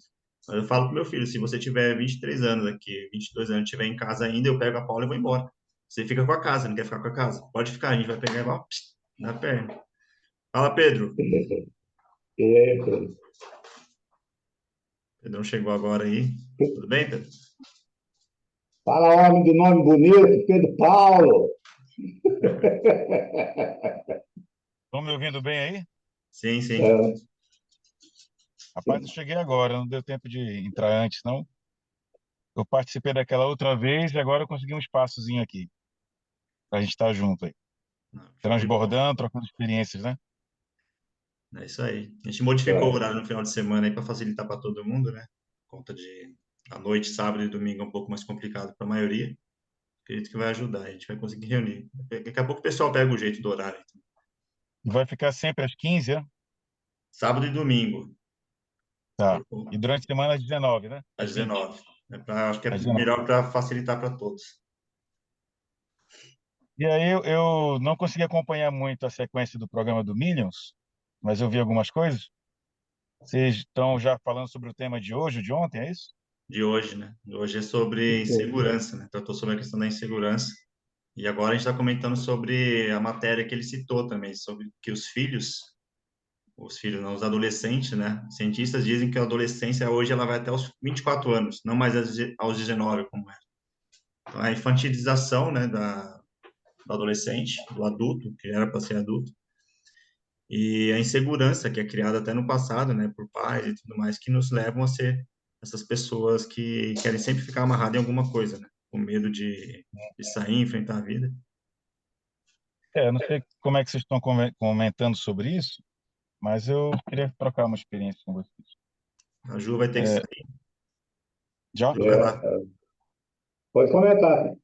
Mas eu falo pro meu filho, se você tiver 23 anos aqui, 22 anos, estiver em casa ainda, eu pego a Paula e vou embora. Você fica com a casa, não quer ficar com a casa? Pode ficar, a gente vai pegar igual na perna. Fala, Pedro. É, Pedro chegou agora aí. Tudo bem, Pedro? fala homem de nome bonito, Pedro Paulo. Estão me ouvindo bem aí? Sim, sim. É, Rapaz, eu cheguei agora, não deu tempo de entrar antes, não. Eu participei daquela outra vez e agora eu consegui um espaçozinho aqui, pra gente estar junto aí. Não, show de bola. Transbordando, trocando experiências, né? É isso aí. A gente modificou o é. horário no final de semana aí para facilitar para todo mundo, né? Por conta de a noite, sábado e domingo é um pouco mais complicado para a maioria. Acredito que vai ajudar, a gente vai conseguir reunir. Daqui a pouco o pessoal pega o jeito do horário. Vai ficar sempre às 15, é? Sábado e domingo, Tá. E durante a semana às 19, né? às Às 20. 19. Acho que é Às 19. melhor para facilitar para todos. E aí eu não consegui acompanhar muito a sequência do programa do Millions, mas eu vi algumas coisas. Vocês estão já falando sobre o tema de hoje, de ontem, é isso? De hoje, né? Hoje é sobre insegurança, né? Tratou sobre a questão da insegurança. E agora a gente está comentando sobre a matéria que ele citou também, sobre que os filhos não, os adolescentes, né? Cientistas dizem que a adolescência hoje ela vai até os 24 anos, não mais aos 19, como era. Então, a infantilização, né, do adolescente, do adulto, que era para ser adulto, e a insegurança que é criada até no passado, né, por pais e tudo mais, que nos levam a ser essas pessoas que querem sempre ficar amarradas em alguma coisa, né, com medo de sair, enfrentar a vida. Eu não sei como é que vocês estão comentando sobre isso, mas eu queria trocar uma experiência com vocês. A Ju vai ter que É, sair. já? Ju vai lá. Pode comentar.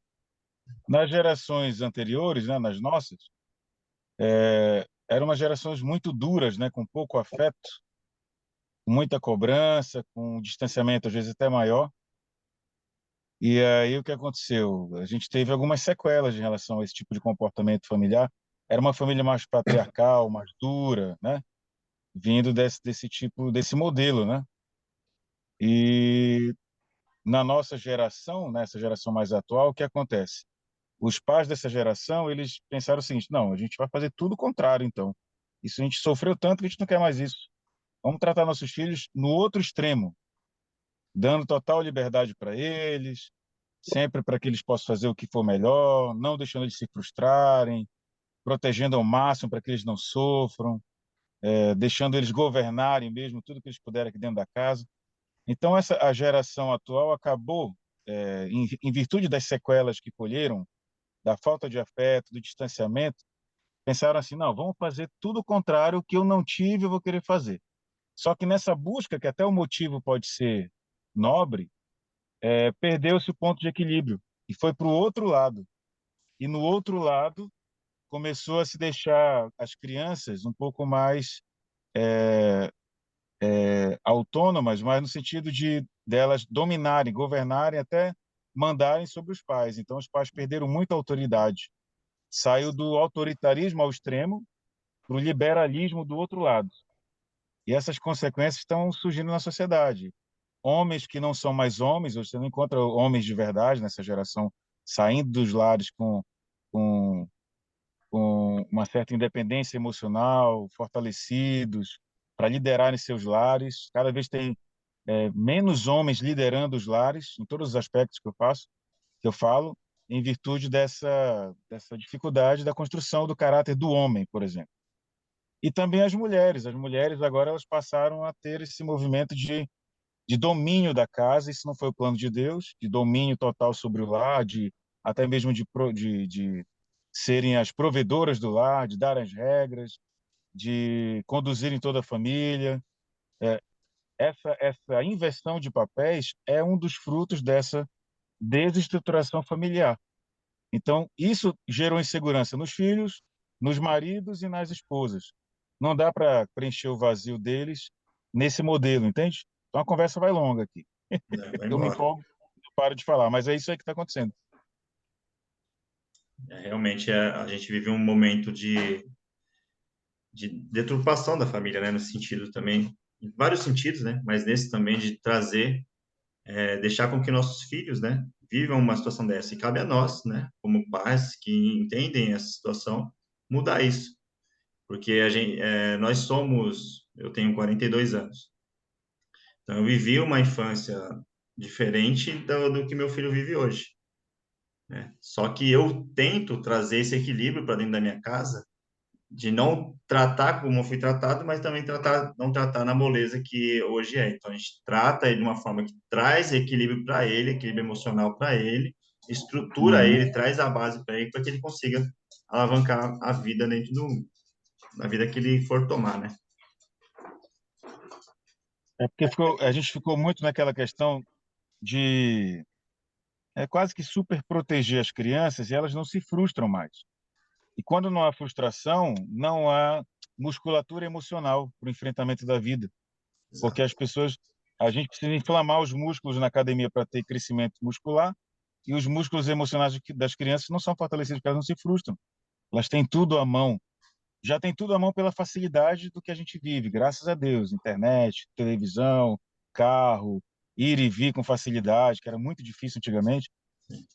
Nas gerações anteriores, né, nas nossas, eram umas gerações muito duras, né, com pouco afeto, com muita cobrança, com um distanciamento às vezes até maior. E aí o que aconteceu? A gente teve algumas sequelas em relação a esse tipo de comportamento familiar. Era uma família mais patriarcal, mais dura, né, vindo desse tipo, desse modelo, né? E na nossa geração, nessa geração mais atual, o que acontece? Os pais dessa geração, eles pensaram o seguinte: não, a gente vai fazer tudo o contrário, então. Isso a gente sofreu tanto que a gente não quer mais isso. Vamos tratar nossos filhos no outro extremo, dando total liberdade para eles, sempre para que eles possam fazer o que for melhor, não deixando eles se frustrarem, protegendo ao máximo para que eles não sofram, deixando eles governarem mesmo tudo que eles puderem aqui dentro da casa. Então, a geração atual acabou, em virtude das sequelas que colheram, da falta de afeto, do distanciamento, pensaram assim, não, vamos fazer tudo o contrário, o que eu não tive, eu vou querer fazer. Só que nessa busca, que até o motivo pode ser nobre, perdeu-se o ponto de equilíbrio e foi para o outro lado. E no outro lado começou a se deixar as crianças um pouco mais autônomas, mas no sentido de delas dominarem, governarem, até mandarem sobre os pais. Então os pais perderam muita autoridade. Saiu do autoritarismo ao extremo para o liberalismo do outro lado. E essas consequências estão surgindo na sociedade. Homens que não são mais homens, você não encontra homens de verdade nessa geração saindo dos lares com, com uma certa independência emocional, fortalecidos para liderarem seus lares. Cada vez tem menos homens liderando os lares, em todos os aspectos que eu falo, em virtude dessa dificuldade da construção do caráter do homem, por exemplo. E também as mulheres. As mulheres agora elas passaram a ter esse movimento de domínio da casa, isso não foi o plano de Deus, de domínio total sobre o lar, até mesmo de serem as provedoras do lar, de dar as regras, de conduzirem toda a família. É, essa inversão de papéis é um dos frutos dessa desestruturação familiar. Então, isso gerou insegurança nos filhos, nos maridos e nas esposas. Não dá para preencher o vazio deles nesse modelo, entende? Então a conversa vai longa aqui. Vai Eu me embora. empolgo, eu paro de falar, mas é isso aí que está acontecendo. Realmente, a gente vive um momento de deturpação da família, né? No sentido também, em vários sentidos, né? Mas nesse também de trazer, deixar com que nossos filhos, né? Vivam uma situação dessa. E cabe a nós, né? Como pais que entendem essa situação, mudar isso. Porque nós somos, eu tenho 42 anos. Então, eu vivi uma infância diferente do que meu filho vive hoje, né? Só que eu tento trazer esse equilíbrio para dentro da minha casa, de não tratar como eu fui tratado, mas também não tratar na moleza que hoje é. Então, a gente trata ele de uma forma que traz equilíbrio para ele, equilíbrio emocional para ele, estrutura ele, traz a base para ele, para que ele consiga alavancar a vida da vida que ele for tomar, né? É porque a gente ficou muito naquela questão de quase que super proteger as crianças e elas não se frustram mais. E quando não há frustração, não há musculatura emocional para o enfrentamento da vida, porque Exato. as pessoas, a gente precisa inflamar os músculos na academia para ter crescimento muscular, e os músculos emocionais das crianças não são fortalecidos porque elas não se frustram. Elas têm tudo à mão. Já tem tudo à mão pela facilidade do que a gente vive, graças a Deus. Internet, televisão, carro, ir e vir com facilidade, que era muito difícil antigamente.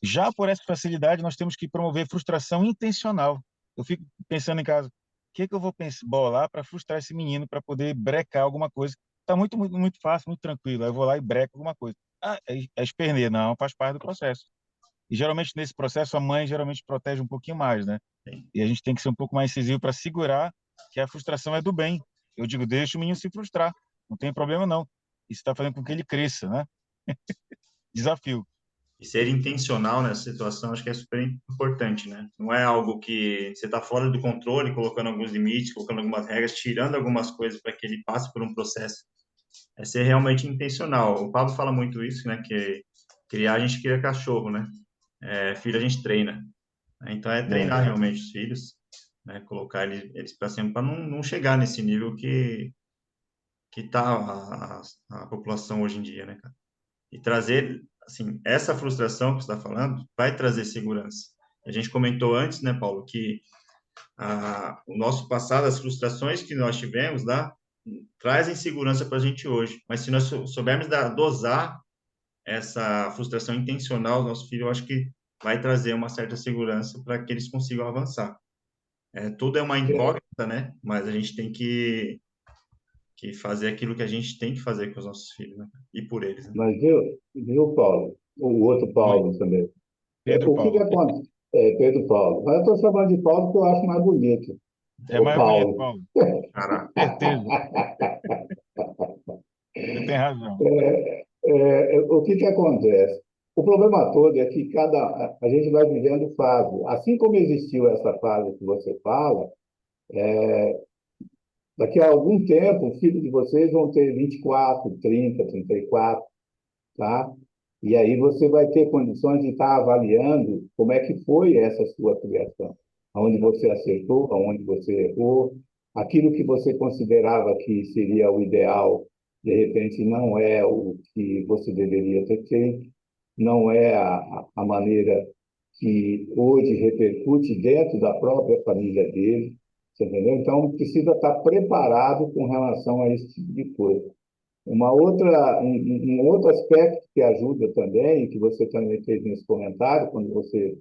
Já por essa facilidade, nós temos que promover frustração intencional. Eu fico pensando em casa, o que eu vou bolar para frustrar esse menino para poder brecar alguma coisa? Está muito, muito, muito fácil, muito tranquilo. Aí eu vou lá e breco alguma coisa. Ah, é esperneia. Não, faz parte do processo. E geralmente nesse processo a mãe geralmente protege um pouquinho mais, né? Sim. E a gente tem que ser um pouco mais incisivo para segurar que a frustração é do bem. Eu digo, deixa o menino se frustrar, não tem problema não. Isso está fazendo com que ele cresça, né? Desafio. E ser intencional nessa situação, acho que é super importante, né? Não é algo que você está fora do controle, colocando alguns limites, colocando algumas regras, tirando algumas coisas para que ele passe por um processo. É ser realmente intencional. O Pablo fala muito isso, né? Que criar, a gente cria cachorro, né? Filho a gente treina. Então, é treinar realmente os filhos, né? Colocar eles para cima, para não chegar nesse nível que está a população hoje em dia, né, cara? E trazer, assim, essa frustração que você está falando vai trazer segurança. A gente comentou antes, né, Paulo, que o nosso passado, as frustrações que nós tivemos lá, trazem segurança para a gente hoje. Mas se nós soubermos dosar essa frustração intencional do nosso filho, eu acho que vai trazer uma certa segurança para que eles consigam avançar. Tudo é uma incógnita, né? Mas a gente tem que fazer aquilo que a gente tem que fazer com os nossos filhos, né? E por eles, né? Mas viu, Paulo? O outro Oi, Paulo também. Pedro O que Paulo. acontece? Pedro Paulo. Mas eu estou chamando de Paulo porque eu acho mais bonito. É O mais bonito, Paulo. Paulo. Caraca. Certeza. Você tem razão. O que acontece? O problema todo é que a gente vai vivendo fase. Assim como existiu essa fase que você fala, Daqui a algum tempo, os filhos de vocês vão ter 24, 30, 34, tá? E aí você vai ter condições de estar avaliando como é que foi essa sua criação, aonde você acertou, aonde você errou, aquilo que você considerava que seria o ideal, de repente não é o que você deveria ter feito, não é a maneira que hoje repercute dentro da própria família dele, você entendeu? Então, precisa estar preparado com relação a esse tipo de coisa. Um outro aspecto que ajuda também, e que você também fez nesse comentário, quando você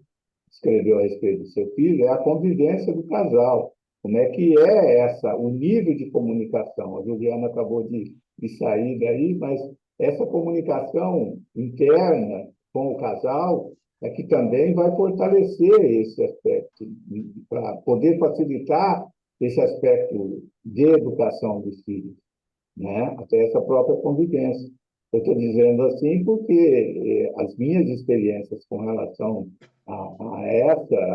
escreveu a respeito do seu filho, é a convivência do casal. Como é que é o nível de comunicação? A Juliana acabou de sair daí, mas essa comunicação interna com o casal é que também vai fortalecer esse aspecto, para poder facilitar esse aspecto de educação dos filhos, né? Até essa própria convivência. Eu estou dizendo assim porque as minhas experiências com relação a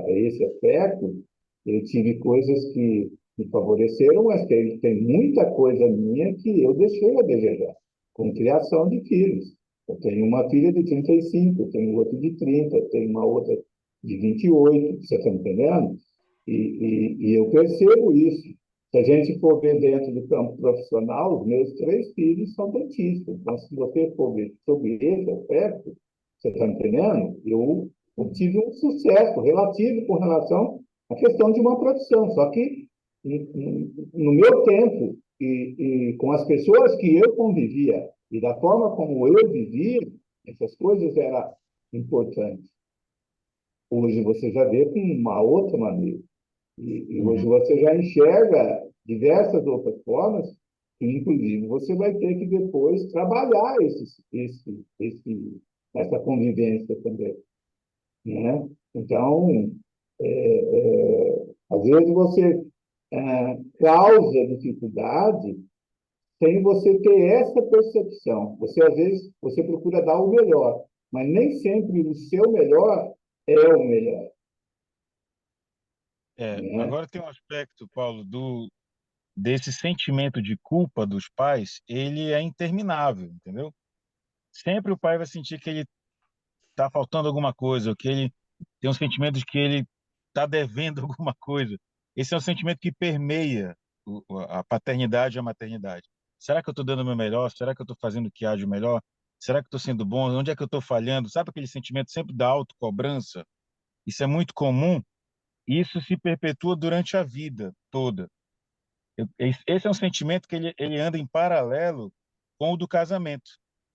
esse aspecto, eu tive coisas que me favoreceram, mas tem muita coisa minha que eu deixei a desejar, com criação de filhos. Eu tenho uma filha de 35, eu tenho outra de 30, eu tenho uma outra de 28, você está entendendo? E eu percebo isso. Se a gente for ver dentro do campo profissional, os meus 3 filhos são dentistas. Então, se você for ver sobre esse aspecto, você está entendendo? Eu tive um sucesso relativo com relação à questão de uma profissão. Só que, no meu tempo, e com as pessoas que eu convivia, e da forma como eu vivia, essas coisas eram importantes. Hoje você já vê com uma outra maneira. E hoje você já enxerga diversas outras formas, que inclusive você vai ter que depois trabalhar essa convivência também, né? Então, às vezes você causa dificuldade sem você ter essa percepção. Você, às vezes, você procura dar o melhor, mas nem sempre o seu melhor é o melhor, né? Agora tem um aspecto, Paulo, desse sentimento de culpa dos pais, ele é interminável, entendeu? Sempre o pai vai sentir que ele está faltando alguma coisa, ou que ele tem um sentimento de que ele está devendo alguma coisa. Esse é um sentimento que permeia a paternidade e a maternidade. Será que eu estou dando o meu melhor? Será que eu estou fazendo o que há de melhor? Será que eu estou sendo bom? Onde é que eu estou falhando? Sabe aquele sentimento sempre da autocobrança? Isso é muito comum e isso se perpetua durante a vida toda. Esse é um sentimento que ele anda em paralelo com o do casamento.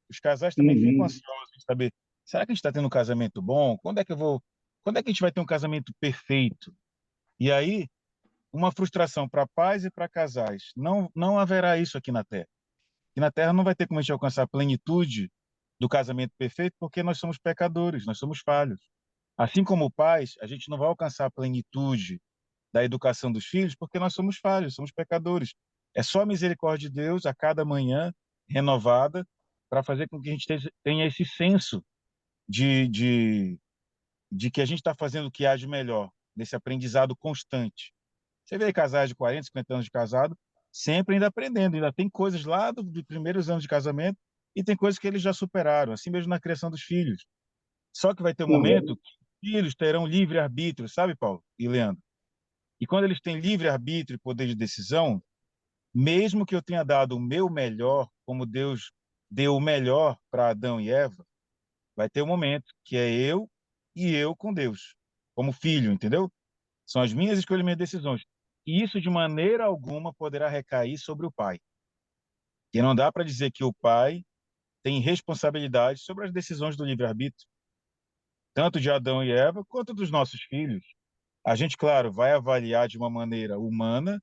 Os casais também ficam Uhum. ansiosos de saber, será que a gente está tendo um casamento bom? Quando é que a gente vai ter um casamento perfeito? E aí, uma frustração para pais e para casais. Não haverá isso aqui na Terra. Aqui na Terra não vai ter como a gente alcançar a plenitude do casamento perfeito, porque nós somos pecadores, nós somos falhos. Assim como pais, a gente não vai alcançar a plenitude da educação dos filhos, porque nós somos falhos, somos pecadores. É só a misericórdia de Deus a cada manhã renovada para fazer com que a gente tenha esse senso de, de, de que a gente está fazendo o que há de melhor, nesse aprendizado constante. Você vê casais de 40, 50 anos de casado, sempre ainda aprendendo, ainda tem coisas lá dos primeiros anos de casamento e tem coisas que eles já superaram, assim mesmo na criação dos filhos. Só que vai ter um momento Uhum. que os filhos terão livre-arbítrio, sabe, Paulo e Leandro? E quando eles têm livre-arbítrio e poder de decisão, mesmo que eu tenha dado o meu melhor, como Deus deu o melhor para Adão e Eva, vai ter um momento que é eu e eu com Deus, como filho, entendeu? São as minhas escolhas e minhas decisões. E isso, de maneira alguma, poderá recair sobre o pai. E não dá para dizer que o pai tem responsabilidade sobre as decisões do livre-arbítrio, tanto de Adão e Eva, quanto dos nossos filhos. A gente, claro, vai avaliar de uma maneira humana,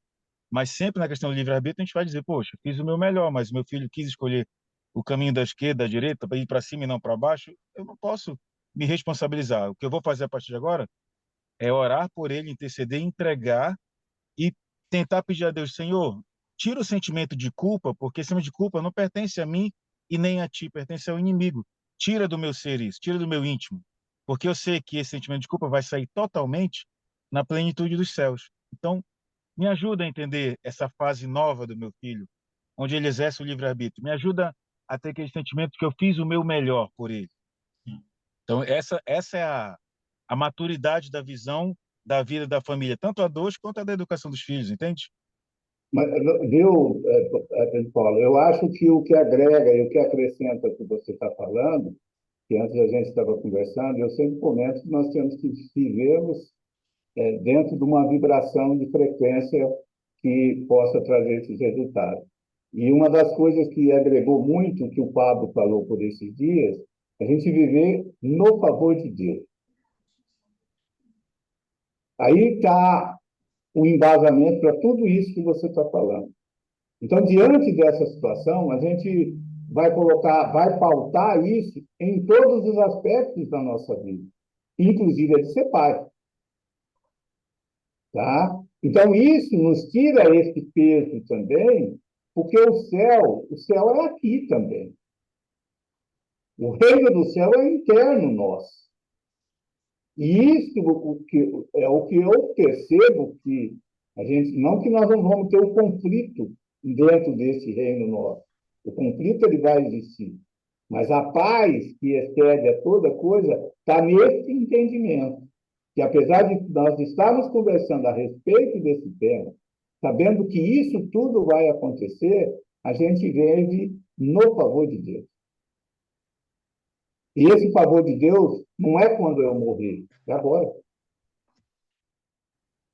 mas sempre na questão do livre-arbítrio a gente vai dizer, poxa, fiz o meu melhor, mas meu filho quis escolher o caminho da esquerda, da direita, para ir para cima e não para baixo, eu não posso me responsabilizar. O que eu vou fazer a partir de agora é orar por ele, interceder, entregar e tentar pedir a Deus, Senhor, tira o sentimento de culpa, porque esse sentimento de culpa não pertence a mim e nem a ti, pertence ao inimigo. Tira do meu ser isso, tira do meu íntimo, porque eu sei que esse sentimento de culpa vai sair totalmente na plenitude dos céus. Então, Me ajuda a entender essa fase nova do meu filho, onde ele exerce o livre-arbítrio. Me ajuda a ter aquele sentimento que eu fiz o meu melhor por ele. Então, essa é a maturidade da visão da vida da família, tanto a dois quanto a da educação dos filhos, entende? Mas, viu, Paulo, eu acho que o que agrega e o que acrescenta o que você está falando, que antes a gente estava conversando, eu sempre comento que nós temos que vivermos dentro de uma vibração de frequência que possa trazer esses resultados. E uma das coisas que agregou muito, que o Pablo falou por esses dias, é a gente viver no favor de Deus. Aí está o embasamento para tudo isso que você está falando. Então, diante dessa situação, a gente vai pautar isso em todos os aspectos da nossa vida, inclusive a de ser pai. Tá? Então, isso nos tira esse peso também, porque o céu é aqui também. O reino do céu é interno nosso. E isso é o que eu percebo que a gente, não que nós não vamos ter um conflito dentro desse reino nosso. O conflito ele vai existir. Mas a paz que excede a toda coisa está nesse entendimento. Que apesar de nós estarmos conversando a respeito desse tema, sabendo que isso tudo vai acontecer, a gente vive no favor de Deus. E esse favor de Deus não é quando eu morrer, é agora.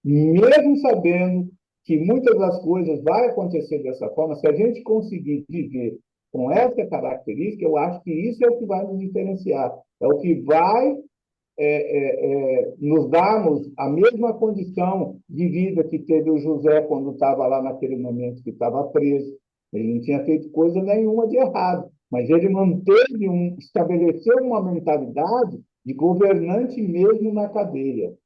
Mesmo sabendo que muitas das coisas vão acontecer dessa forma, se a gente conseguir viver com essa característica, eu acho que isso é o que vai nos diferenciar, é o que vai nos darmos a mesma condição de vida que teve o José quando estava lá naquele momento que estava preso. Ele não tinha feito coisa nenhuma de errado, mas ele estabeleceu uma mentalidade de governante mesmo na cadeia.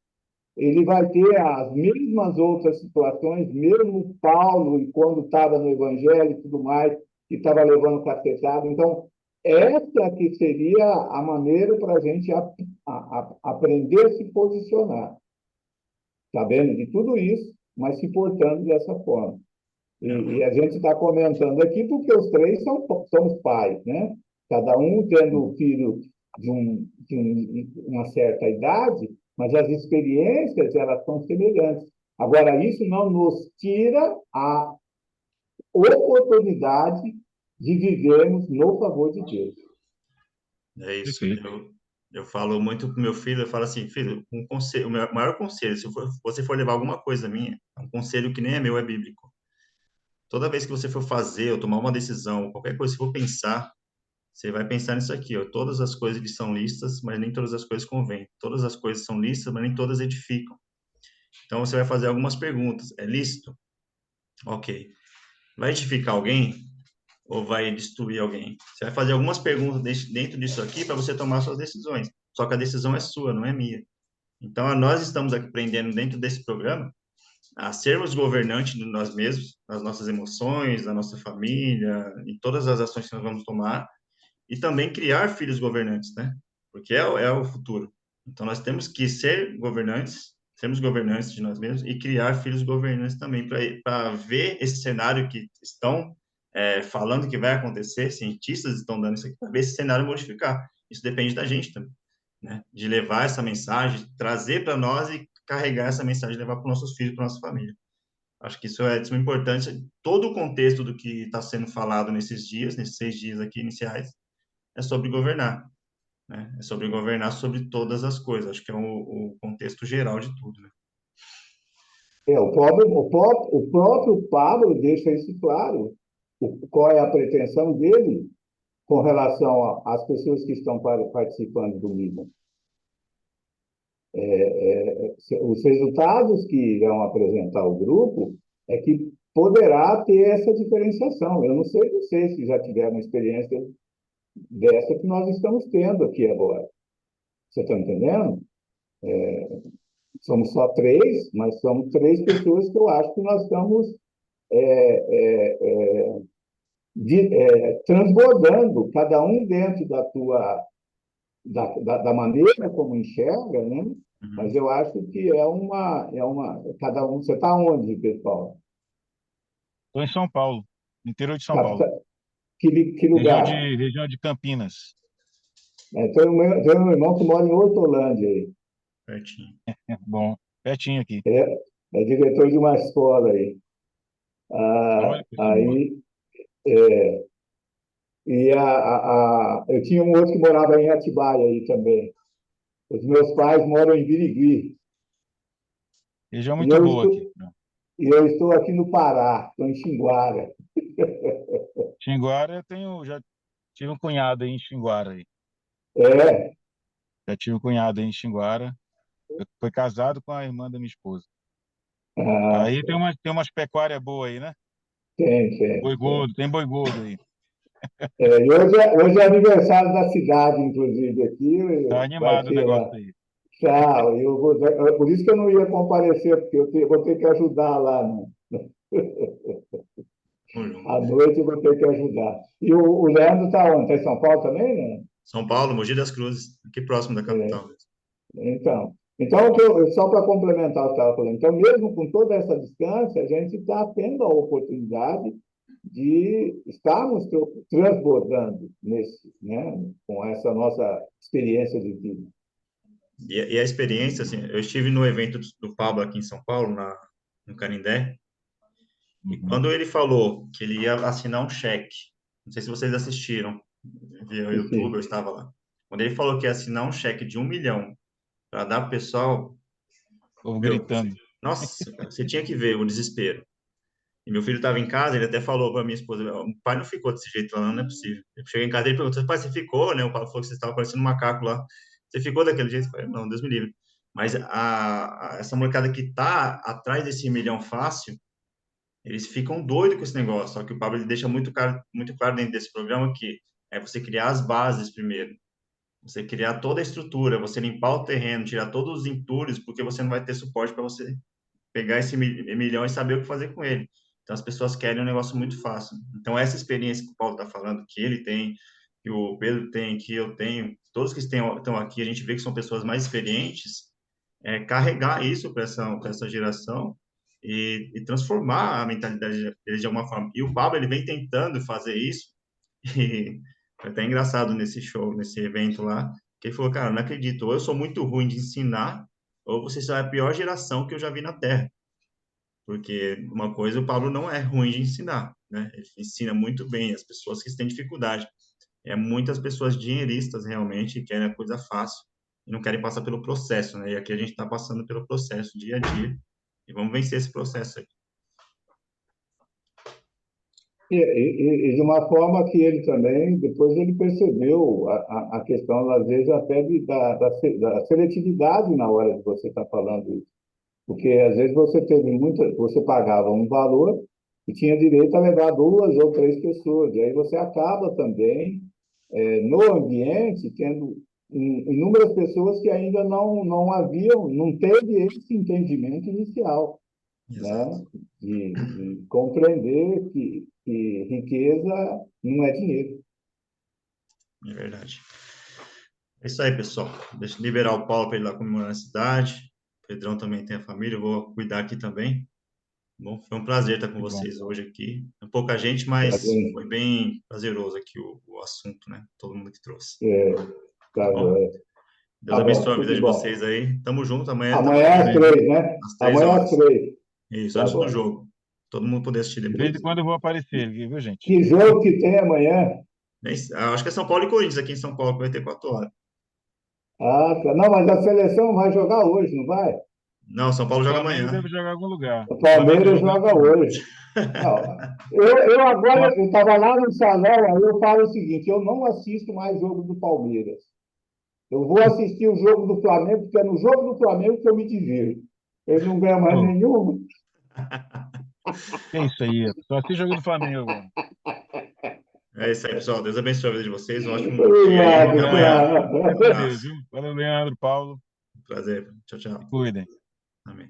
Ele vai ter as mesmas outras situações, mesmo Paulo, e quando estava no Evangelho e tudo mais, que estava levando cacetada. Então, essa que seria a maneira para a gente aprender a se posicionar, sabendo de tudo isso, mas se portando dessa forma. E a gente está comentando aqui porque os três somos pais, né? Cada um tendo filho de uma certa idade, mas as experiências elas são semelhantes. Agora, isso não nos tira a oportunidade de vivermos no favor de Deus. É isso. Eu falo muito com meu filho, eu falo assim, filho, um conselho, o meu maior conselho, se você for levar alguma coisa minha, é um conselho que nem é meu, é bíblico. Toda vez que você for fazer ou tomar uma decisão, qualquer coisa que você for pensar, você vai pensar nisso aqui, ó, todas as coisas que são listas, mas nem todas as coisas convêm. Todas as coisas são listas, mas nem todas edificam. Então você vai fazer algumas perguntas. É lícito? Ok. Vai edificar alguém ou vai destruir alguém? Você vai fazer algumas perguntas dentro disso aqui para você tomar suas decisões. Só que a decisão é sua, não é minha. Então, nós estamos aqui aprendendo dentro desse programa a sermos governantes de nós mesmos, das nossas emoções, da nossa família, em todas as ações que nós vamos tomar, e também criar filhos governantes, né? Porque é o futuro. Então, nós temos que sermos governantes de nós mesmos e criar filhos governantes também, para ver esse cenário que estão falando que vai acontecer, cientistas estão dando isso aqui, para ver esse cenário modificar. Isso depende da gente também, né? De levar essa mensagem, trazer para nós e carregar essa mensagem, levar para os nossos filhos, para nossa família. Acho que isso é de suma importância. Todo o contexto do que está sendo falado nesses 6 dias aqui iniciais, é sobre governar, né? É sobre governar sobre todas as coisas. Acho que é o contexto geral de tudo, né? O próprio Pablo deixa isso claro. Qual é a pretensão dele com relação às pessoas que estão participando do MIBA? Os resultados que irão apresentar ao grupo é que poderá ter essa diferenciação. Eu não sei vocês se já tiveram uma experiência dessa que nós estamos tendo aqui agora. Você está entendendo? Somos só 3, mas somos 3 pessoas que eu acho que nós estamos transbordando, cada um dentro da maneira como enxerga, né? Mas eu acho que cada um. Você está onde, pessoal? Estou em São Paulo, no interior de São Paulo, Capital- que lugar? região de Campinas. Tem um irmão que mora em Hortolândia aí. Pertinho. Bom, pertinho aqui. É diretor de uma escola aí. Ah, Olha, coisa boa. aí, eu tinha um outro que morava em Atibaia aí também. Os meus pais moram em Birigui. Região E muito eu boa estou, aqui. e eu estou aqui no Pará, estou em Xinguara. Xinguara, já tive um cunhado aí em Xinguara. Aí. É, Já tive um cunhado aí em Xinguara. Foi casado com a irmã da minha esposa. ah, Aí tem umas pecuárias boas aí, né? tem. Boi gordo, tem boi gordo aí. E hoje é aniversário da cidade, inclusive, aqui, Tá vai animado o ter negócio lá. aí. Tchau, por isso que eu não ia comparecer, porque vou ter que ajudar lá, né? À noite eu vou ter que ajudar. E o Leandro está onde? Está em São Paulo também, né? São Paulo, Mogi das Cruzes, aqui próximo da capital. Então só para complementar o que eu estava falando, então, mesmo com toda essa distância, a gente está tendo a oportunidade de estarmos transbordando né, com essa nossa experiência de vida. E a experiência, assim, eu estive no evento do Pablo aqui em São Paulo, no Canindé, e Uhum. quando ele falou que ele ia assinar um cheque, não sei se vocês assistiram, via o YouTube, eu estava lá. Quando ele falou que ia assinar um cheque de 1 milhão para dar pro pessoal, Povo meu, gritando. nossa, cara, você tinha que ver o desespero. E meu filho estava em casa, ele até falou para minha esposa, o pai não ficou desse jeito lá, não é possível. Eu cheguei em casa e ele perguntou, pai, você ficou, né? O pai falou que você estava parecendo um macaco lá. Você ficou daquele jeito? Eu falei, não, Deus me livre. Mas essa molecada que tá atrás desse 1 milhão fácil, eles ficam doidos com esse negócio. Só que o Pablo ele deixa muito claro dentro desse programa que é você criar as bases primeiro. Você criar toda a estrutura, você limpar o terreno, tirar todos os entulhos, porque você não vai ter suporte para você pegar esse 1 milhão e saber o que fazer com ele. Então, as pessoas querem um negócio muito fácil. Então, essa experiência que o Paulo está falando, que ele tem, que o Pedro tem, que eu tenho, todos que estão aqui, a gente vê que são pessoas mais experientes, carregar isso para essa geração e transformar a mentalidade deles de alguma forma. E o Pablo, ele vem tentando fazer isso, e foi até engraçado nesse show, nesse evento lá, que ele falou, cara, não acredito, ou eu sou muito ruim de ensinar, ou vocês são a pior geração que eu já vi na Terra. Porque uma coisa, o Pablo não é ruim de ensinar, né? Ele ensina muito bem as pessoas que têm dificuldade. Muitas pessoas dinheiristas realmente querem a coisa fácil e não querem passar pelo processo, né? E aqui a gente está passando pelo processo dia a dia e vamos vencer esse processo aí. E de uma forma que ele também, depois ele percebeu a questão, às vezes, até da seletividade na hora de você estar falando isso. Porque, às vezes, você pagava um valor e tinha direito a levar 2 ou 3 pessoas. E aí você acaba também, no ambiente, tendo inúmeras pessoas que ainda não teve esse entendimento inicial, Exato. né? De compreender que riqueza não é dinheiro. É verdade. É isso aí, pessoal. Deixa eu liberar o Paulo para ele lá comemorar na cidade. O Pedrão também tem a família, eu vou cuidar aqui também. Bom, foi um prazer estar com Que bom. vocês hoje aqui. É pouca gente, mas foi bem prazeroso aqui o assunto, né? Todo mundo que trouxe. Tá Bom, bom. Deus Tá bom, abençoe a vida tudo de bom. vocês aí. Tamo junto. Amanhã estamos Amanhã aqui às no evento, 3, né? às três Amanhã às horas. 3. Isso, Tá antes do bom. jogo. Todo mundo poder assistir De vez depois. em quando eu vou aparecer, viu, gente? Que jogo que tem amanhã? Acho que é São Paulo e Corinthians aqui em São Paulo, que vai ter 4 horas. Ah, tá. Não, mas a seleção vai jogar hoje, não vai? Não, São Paulo O joga Flamengo amanhã. deve jogar em algum lugar. O O Flamengo Palmeiras joga em joga algum lugar. hoje. Não, eu estava lá no salão, aí eu falo o seguinte, eu não assisto mais jogo do Palmeiras. Eu vou assistir o jogo do Flamengo, porque é no jogo do Flamengo que eu me divirto. Ele não ganha mais Pô, nenhum. que é isso aí? Só assiste jogo do Flamengo agora. É isso aí, pessoal. Deus abençoe a vida de vocês. Um ótimo dia aí. Até Obrigado, amanhã. Fica Um com Deus, abraço. viu? Valeu, Leandro, Paulo. Prazer. Tchau, Se tchau. cuidem. Amém.